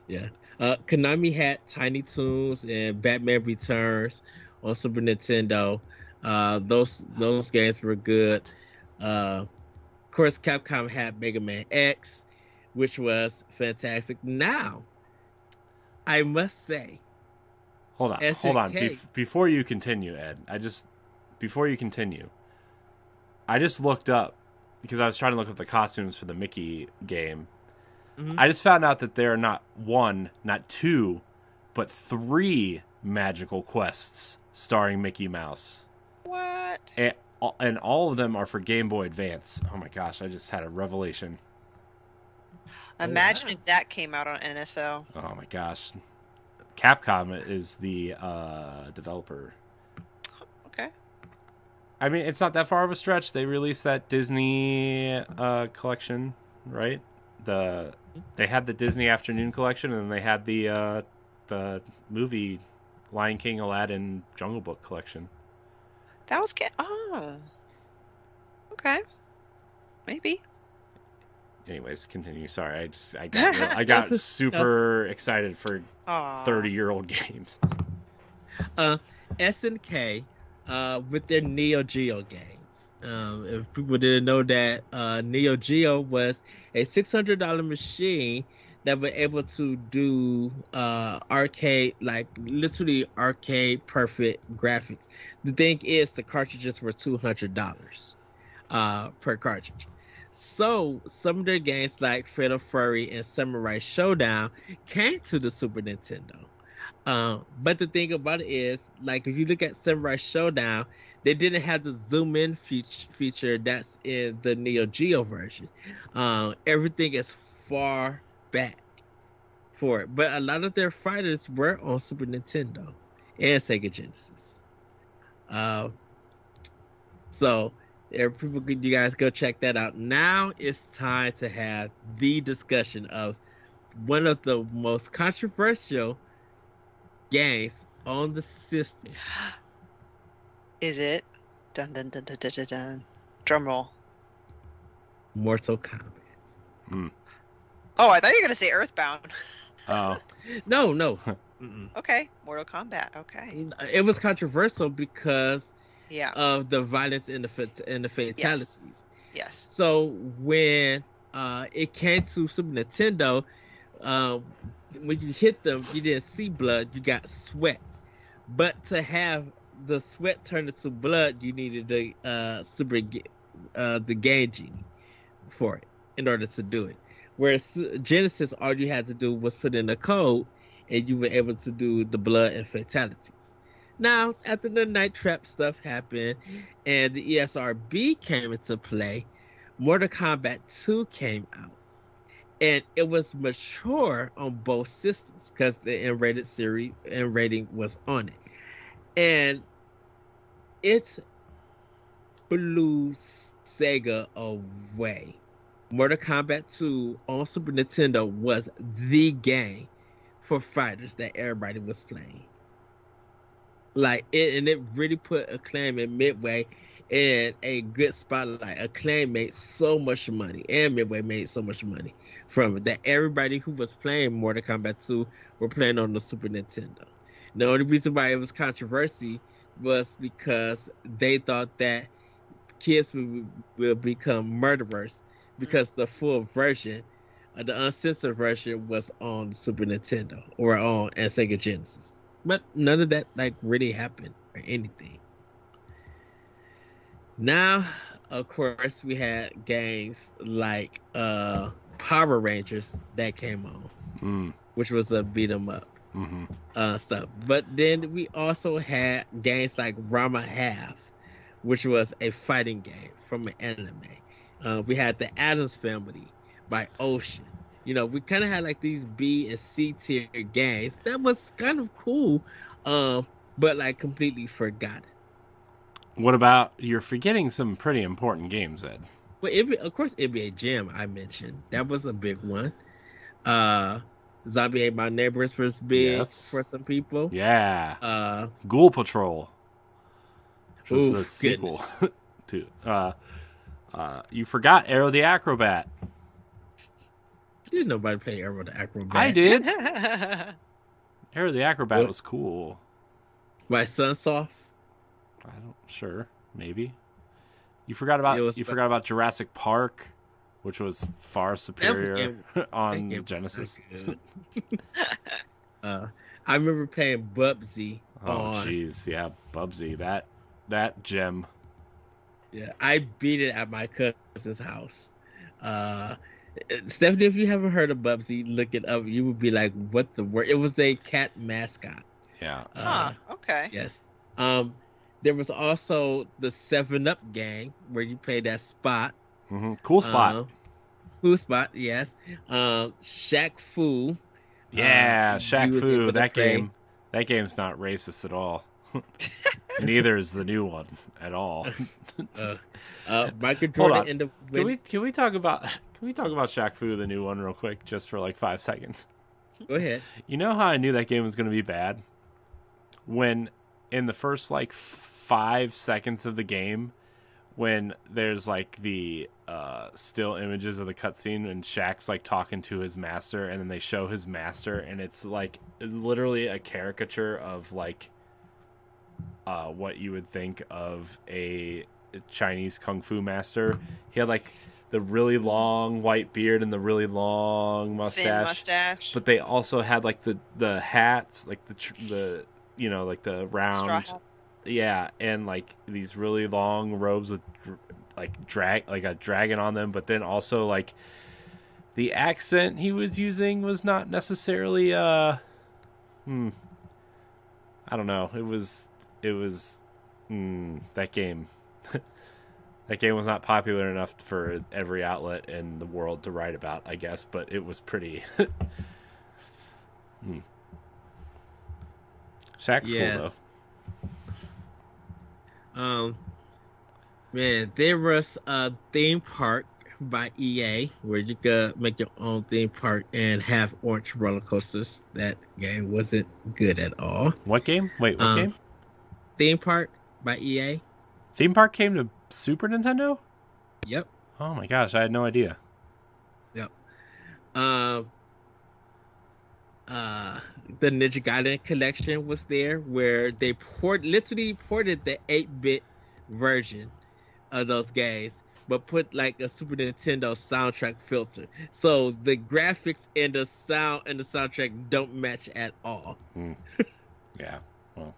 Yeah. Konami had Tiny Toons and Batman Returns on Super Nintendo. Those games were good. Of course, Capcom had Mega Man X, which was fantastic. Now, I must say, hold on. Before you continue, Ed, before you continue, I just looked up because I was trying to look up the costumes for the Mickey game. I just found out that there are not one, not two, but 3 Magical Quests starring Mickey Mouse. What? And all of them are for Game Boy Advance. Oh my gosh, I just had a revelation. Imagine wow. if that came out on NSO. Oh my gosh. Capcom is the developer. Okay. I mean, it's not that far of a stretch. They released that Disney collection, right? They had the Disney Afternoon collection, and then they had the movie Lion King, Aladdin, Jungle Book collection. That was oh. Okay. Maybe. Anyways, continue. Sorry, I got super excited for Aw. 30-year-old games. SNK with their Neo Geo games. If people didn't know that, Neo Geo was a $600 machine that was able to do arcade, like literally arcade perfect graphics. The thing is, the cartridges were $200 per cartridge. So some of their games like Fatal Fury and Samurai Showdown came to the Super Nintendo. But the thing about it is, like, if you look at Samurai Showdown, they didn't have the zoom in feature that's in the Neo Geo version. Everything is far back for it. But a lot of their fighters were on Super Nintendo and Sega Genesis. So people, you guys go check that out. Now it's time to have the discussion of one of the most controversial games on the system. Is it? Dun dun dun dun dun dun dun. Drum roll. Mortal Kombat. Oh, I thought you were gonna say Earthbound. Oh. No. Okay, Mortal Kombat. Okay. It was controversial because Yeah. of the violence and the fatalities. Yes. So when it came to Super Nintendo, when you hit them, you didn't see blood, you got sweat. But to have the sweat turn into blood, you needed the the Game Genie for it in order to do it. Whereas Genesis, all you had to do was put in a code, and you were able to do the blood and fatalities. Now, after the Night Trap stuff happened and the ESRB came into play, Mortal Kombat 2 came out. And it was mature on both systems because the N-rated series and rating was on it. And it blew Sega away. Mortal Kombat 2 on Super Nintendo was the game for fighters that everybody was playing. Like it really put Acclaim in Midway in a good spotlight. Acclaim made so much money, and Midway made so much money from it that everybody who was playing Mortal Kombat 2 were playing on the Super Nintendo. The only reason why it was controversy was because they thought that kids will become murderers because the full version, the uncensored version, was on Super Nintendo or on Sega Genesis. But none of that like really happened or anything. Now, of course, we had games like Power Rangers that came on, which was a beat 'em up stuff. But then we also had games like Rama Half, which was a fighting game from an anime. We had the Addams Family by Ocean. You know, we kind of had like these B and C tier games that was kind of cool, but like completely forgotten. What about, you're forgetting some pretty important games, Ed? But of course, NBA Jam I mentioned, that was a big one. Zombie Ate My Neighbors was big for some people. Yeah. Ghoul Patrol, which was the sequel to. You forgot Arrow the Acrobat. Didn't nobody play Arrow the Acrobat? I did. Arrow the Acrobat was cool. By Sunsoft? I don't. Sure, maybe. You forgot about Jurassic Park, which was far superior on Genesis. I remember playing Bubsy. Oh jeez, yeah, Bubsy, that gem. Yeah, I beat it at my cousin's house. Stephanie, if you haven't heard of Bubsy, look it up. You would be like, "What the word?" It was a cat mascot. Yeah. Okay. Yes. There was also the 7-Up game where you play that Spot. Cool Spot. Food Spot, yes. Shaq Fu. Yeah, Shaq you was Fu. able to play. That game's not racist at all. Neither is the new one at all. Uh, Michael Hold Jordan on. in the Can we talk about Shaq Fu, the new one, real quick, just for like 5 seconds? Go ahead. You know how I knew that game was going to be bad? When in the first like 5 seconds of the game, when there's like the still images of the cutscene and Shaq's like talking to his master, and then they show his master, and it's like literally a caricature of like what you would think of a Chinese kung fu master. He had like the really long white beard and the really long Thin mustache. but they also had like the hats, like the like the round Straw hat. yeah, and like these really long robes with like a dragon on them, but then also like the accent he was using was not necessarily I don't know. It was that game. That game was not popular enough for every outlet in the world to write about, I guess, but it was pretty. Shaq's cool though. Man, there was a theme park by EA where you could make your own theme park and have orange roller coasters. That game wasn't good at all. What game? Wait, what game? Theme Park by EA. Theme Park came to Super Nintendo? Yep. Oh my gosh, I had no idea. Yep. The Ninja Gaiden collection was there, where they literally ported the 8-bit version of those games, but put like a Super Nintendo soundtrack filter. So the graphics and the sound and the soundtrack don't match at all. Yeah. Well.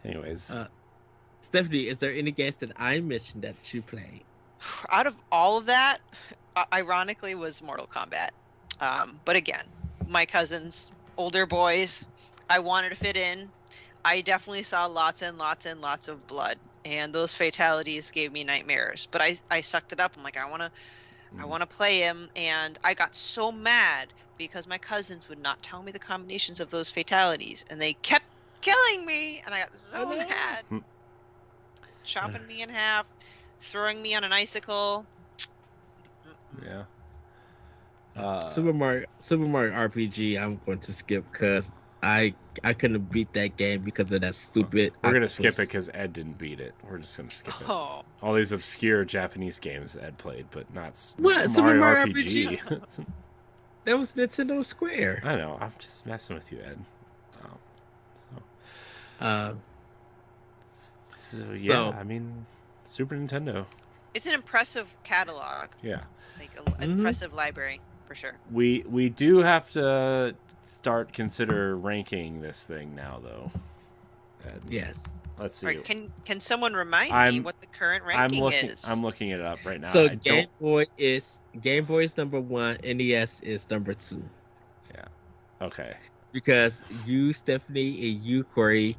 Anyways. Stephanie, is there any games that I mentioned that you played? Out of all of that, ironically, was Mortal Kombat. But again, my cousins, older boys, I wanted to fit in. I definitely saw lots and lots and lots of blood, and those fatalities gave me nightmares. But I sucked it up. I'm like, I want to play him, and I got so mad because my cousins would not tell me the combinations of those fatalities, and they kept killing me, and I got so mad. Chopping me in half, throwing me on an icicle. Yeah. Super Mario RPG I'm going to skip because I couldn't beat that game because of that stupid We're going to octopus. skip it because Ed didn't beat it. We're just going to skip it. Oh. All these obscure Japanese games Ed played, but not What? Super Mario RPG? That was Nintendo Square. I know. I'm just messing with you, Ed. I mean, Super Nintendo. It's an impressive catalog. Yeah. Like an impressive library, for sure. We do have to consider ranking this thing now, though. Ed. Yes. Let's see. Right, can someone remind me what the current ranking is? I'm looking it up right now. So Game Boy is number 1, NES is number 2. Yeah. Okay. Because you, Stephanie, and you, Corey,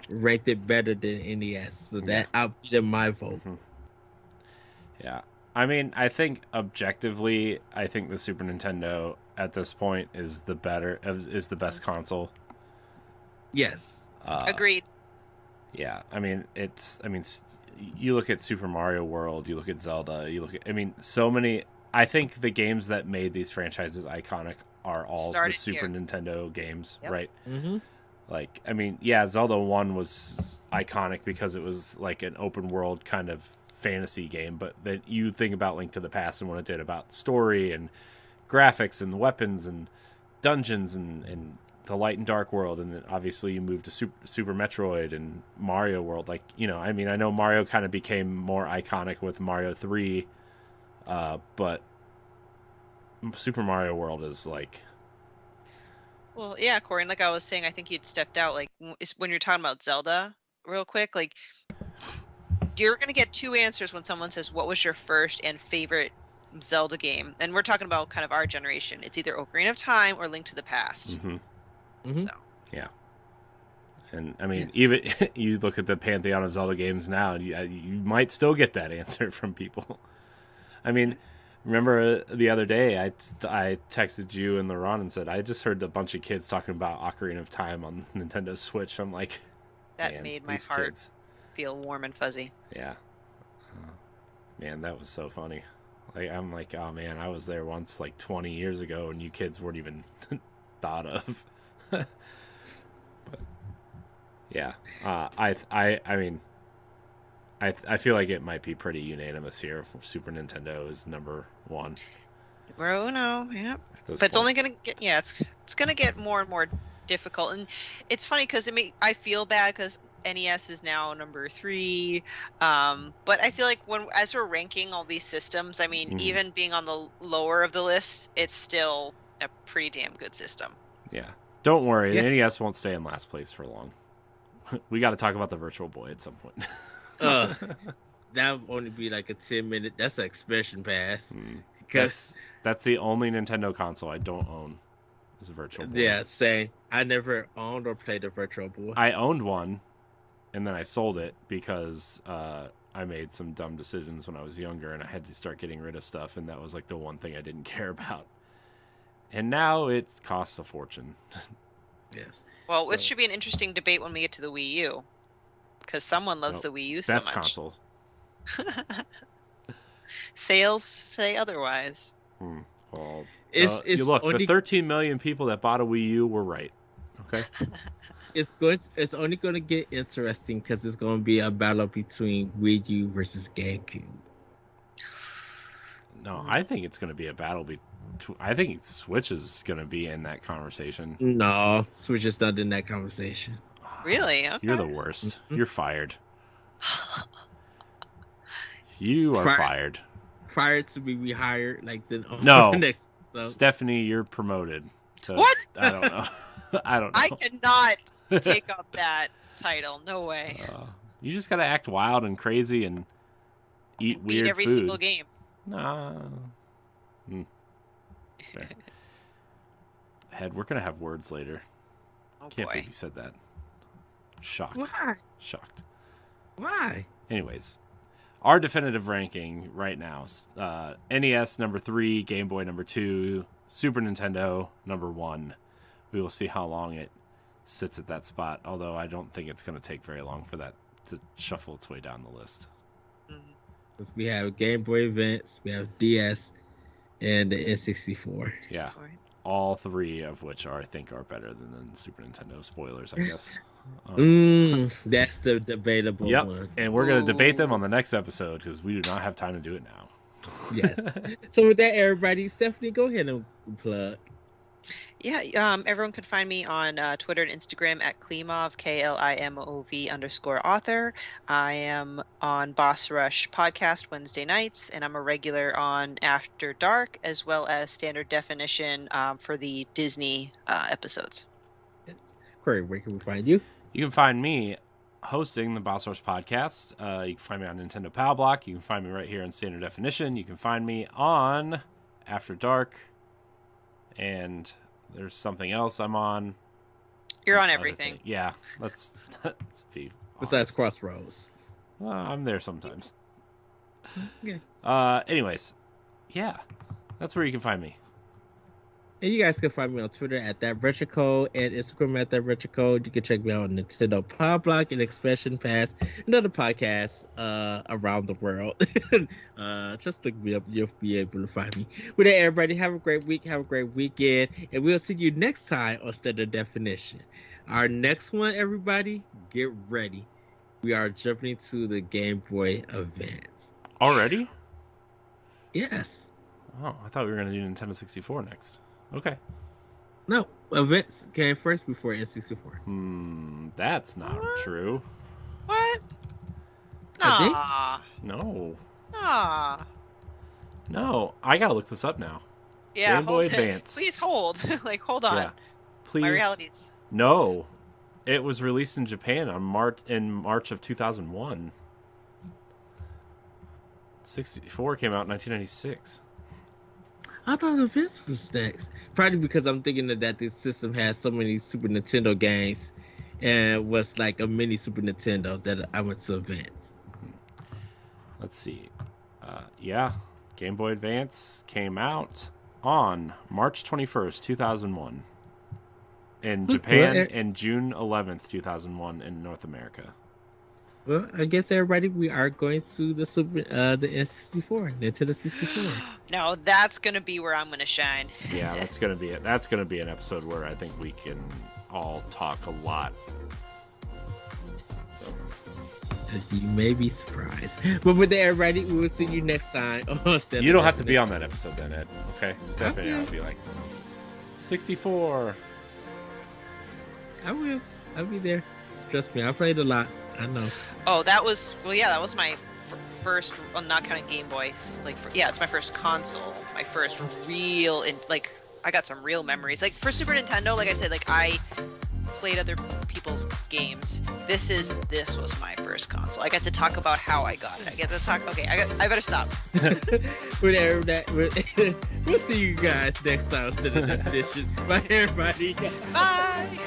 ranked it better than NES, so that outdid my vote. Yeah. I mean, I think objectively, I think the Super Nintendo at this point is the best console. Yes. Agreed. Yeah. I mean, you look at Super Mario World, you look at Zelda, so many. I think the games that made these franchises iconic are all the Super Nintendo games, right? Mm-hmm. Like, I mean, yeah, Zelda 1 was iconic because it was like an open world kind of fantasy game, but then you think about Link to the Past and what it did about story and graphics and weapons and dungeons and the light and dark world, and then obviously you move to Super Metroid and Mario World. Like, I mean, I know Mario kind of became more iconic with Mario 3, but Super Mario World is like... Well, yeah, Corey, and like I was saying, I think you'd stepped out, like, when you're talking about Zelda, real quick, like, you're going to get two answers when someone says, what was your first and favorite Zelda game? And we're talking about kind of our generation. It's either Ocarina of Time or Link to the Past. So. Yeah. And, I mean, even you look at the pantheon of Zelda games now, and you might still get that answer from people. I mean, Remember the other day, I texted you and LaRon and said, I just heard a bunch of kids talking about Ocarina of Time on Nintendo Switch. I'm like, That man, made my these heart kids. feel warm and fuzzy. Yeah. Man, that was so funny. Like, I'm like, oh man, I was there once like 20 years ago and you kids weren't even thought of. But yeah. I mean, I feel like it might be pretty unanimous here. Super Nintendo is number one. Bro, no, yeah. But it's point. only gonna get it's gonna get more and more difficult, and it's funny because I feel bad because NES is now number 3, but I feel like as we're ranking all these systems, I mean, even being on the lower of the list, it's still a pretty damn good system. Yeah, don't worry, the NES won't stay in last place for long. We got to talk about the Virtual Boy at some point. That would only be like a 10-minute. That's an expansion pass. That's the only Nintendo console I don't own. Is a Virtual Boy. Yeah, same. I never owned or played a Virtual Boy. I owned one, and then I sold it because I made some dumb decisions when I was younger, and I had to start getting rid of stuff, and that was like the one thing I didn't care about. And now it costs a fortune. Yes. Well, it should be an interesting debate when we get to the Wii U, because someone loves the Wii U so much. Best console. Sales say otherwise. Well, you look, the 13 million people that bought a Wii U were right. Okay. It's only going to get interesting because it's going to be a battle between Wii U versus GameCube. No, I think it's going to be a battle I think Switch is going to be in that conversation. No, Switch is not in that conversation. Really? Okay. You're the worst. You're fired. You are fired. Fired to be rehired, like the next. Stephanie, you're promoted. What? I don't know. I don't know. I cannot take up that title. No way. You just gotta act wild and crazy and eat weird every food. single game. Nah. Head, we're gonna have words later. Oh, Can't boy. believe you said that. Shocked. Why? Shocked. Why? Anyways, our definitive ranking right now: NES number 3, Game Boy number 2, Super Nintendo number 1. We will see how long it sits at that spot. Although I don't think it's going to take very long for that to shuffle its way down the list. We have Game Boy Advance, we have DS, and the N64. Yeah, all 3 of which I think are better than the Super Nintendo. Spoilers, I guess. That's the debatable one. And we're going to debate them on the next episode because we do not have time to do it now. Yes. So with that, everybody, Stephanie, go ahead and plug. Yeah, everyone can find me on Twitter and Instagram at Klimov, KLIMOV_author. I am on Boss Rush podcast Wednesday nights, and I'm a regular on After Dark, as well as Standard Definition for the Disney episodes. Yes. Corey, where can we find you? You can find me hosting the Boss Rush podcast. You can find me on Nintendo Pal Block. You can find me right here on Standard Definition. You can find me on After Dark, and there's something else I'm on. You're on everything. Yeah, let's be honest. Besides Crossroads. I'm there sometimes. Okay. Anyways, yeah, that's where you can find me. And you guys can find me on Twitter at ThatRetroCode and Instagram at ThatRetroCode. You can check me out on Nintendo Power Block and Expansion Pass and other podcasts around the world. Just look me up. You'll be able to find me. With that, everybody, have a great week. Have a great weekend. And we'll see you next time on Standard Definition. Our next one, everybody, get ready. We are jumping to the Game Boy Advance. Already? Yes. Oh, I thought we were going to do Nintendo 64 next. Okay. No, Advance came first before N64. That's not true. What? I No. Nah. No, I gotta look this up now. Yeah, Game Boy hold Advance. Please hold. Hold on. Yeah. Please. My realities. No. It was released in Japan on March of 2001. 64 came out in 1996. I thought Advance was next. Probably because I'm thinking that this system has so many Super Nintendo games and was like a mini Super Nintendo that I went to Advance. Let's see. Yeah, Game Boy Advance came out on March 21st, 2001 in Japan, and June 11th, 2001 in North America. Well, I guess everybody, we are going to the N64, Nintendo 64. No, that's gonna be where I'm gonna shine. Yeah, that's gonna be it. That's gonna be an episode where I think we can all talk a lot. So. You may be surprised, but with that, everybody, we will see you next time. You don't have to be on that episode then, Ed. Okay, Stephanie, I'll be like 64. I will. I'll be there. Trust me, I played a lot. I know. Oh, that was my first. Well, not counting Game Boys. It's my first console. My first real, I got some real memories. Like for Super Nintendo, like I said, like I played other people's games. This was my first console. I got to talk about how I got it. I get to talk. Okay, I better stop. We'll see you guys next time. Edition. Bye, everybody. Bye.